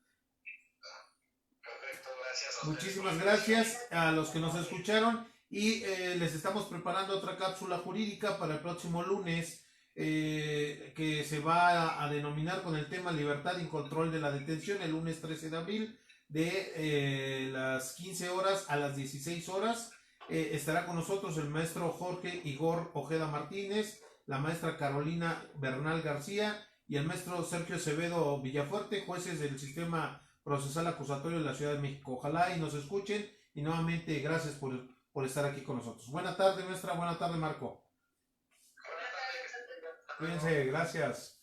Perfecto, gracias a ustedes. Muchísimas gracias a los que nos escucharon y les estamos preparando otra cápsula jurídica para el próximo lunes que se va a denominar con el tema Libertad y Control de la Detención, el lunes 13 de abril de las 15 horas a las 16 horas. Estará con nosotros el maestro Jorge Igor Ojeda Martínez, la maestra Carolina Bernal García y el maestro Sergio Acevedo Villafuerte, jueces del sistema procesal acusatorio de la Ciudad de México. Ojalá y nos escuchen y nuevamente gracias por estar aquí con nosotros. Buena tarde, maestra. Buena tarde, Marco. Buenas tardes. Cuídense, gracias.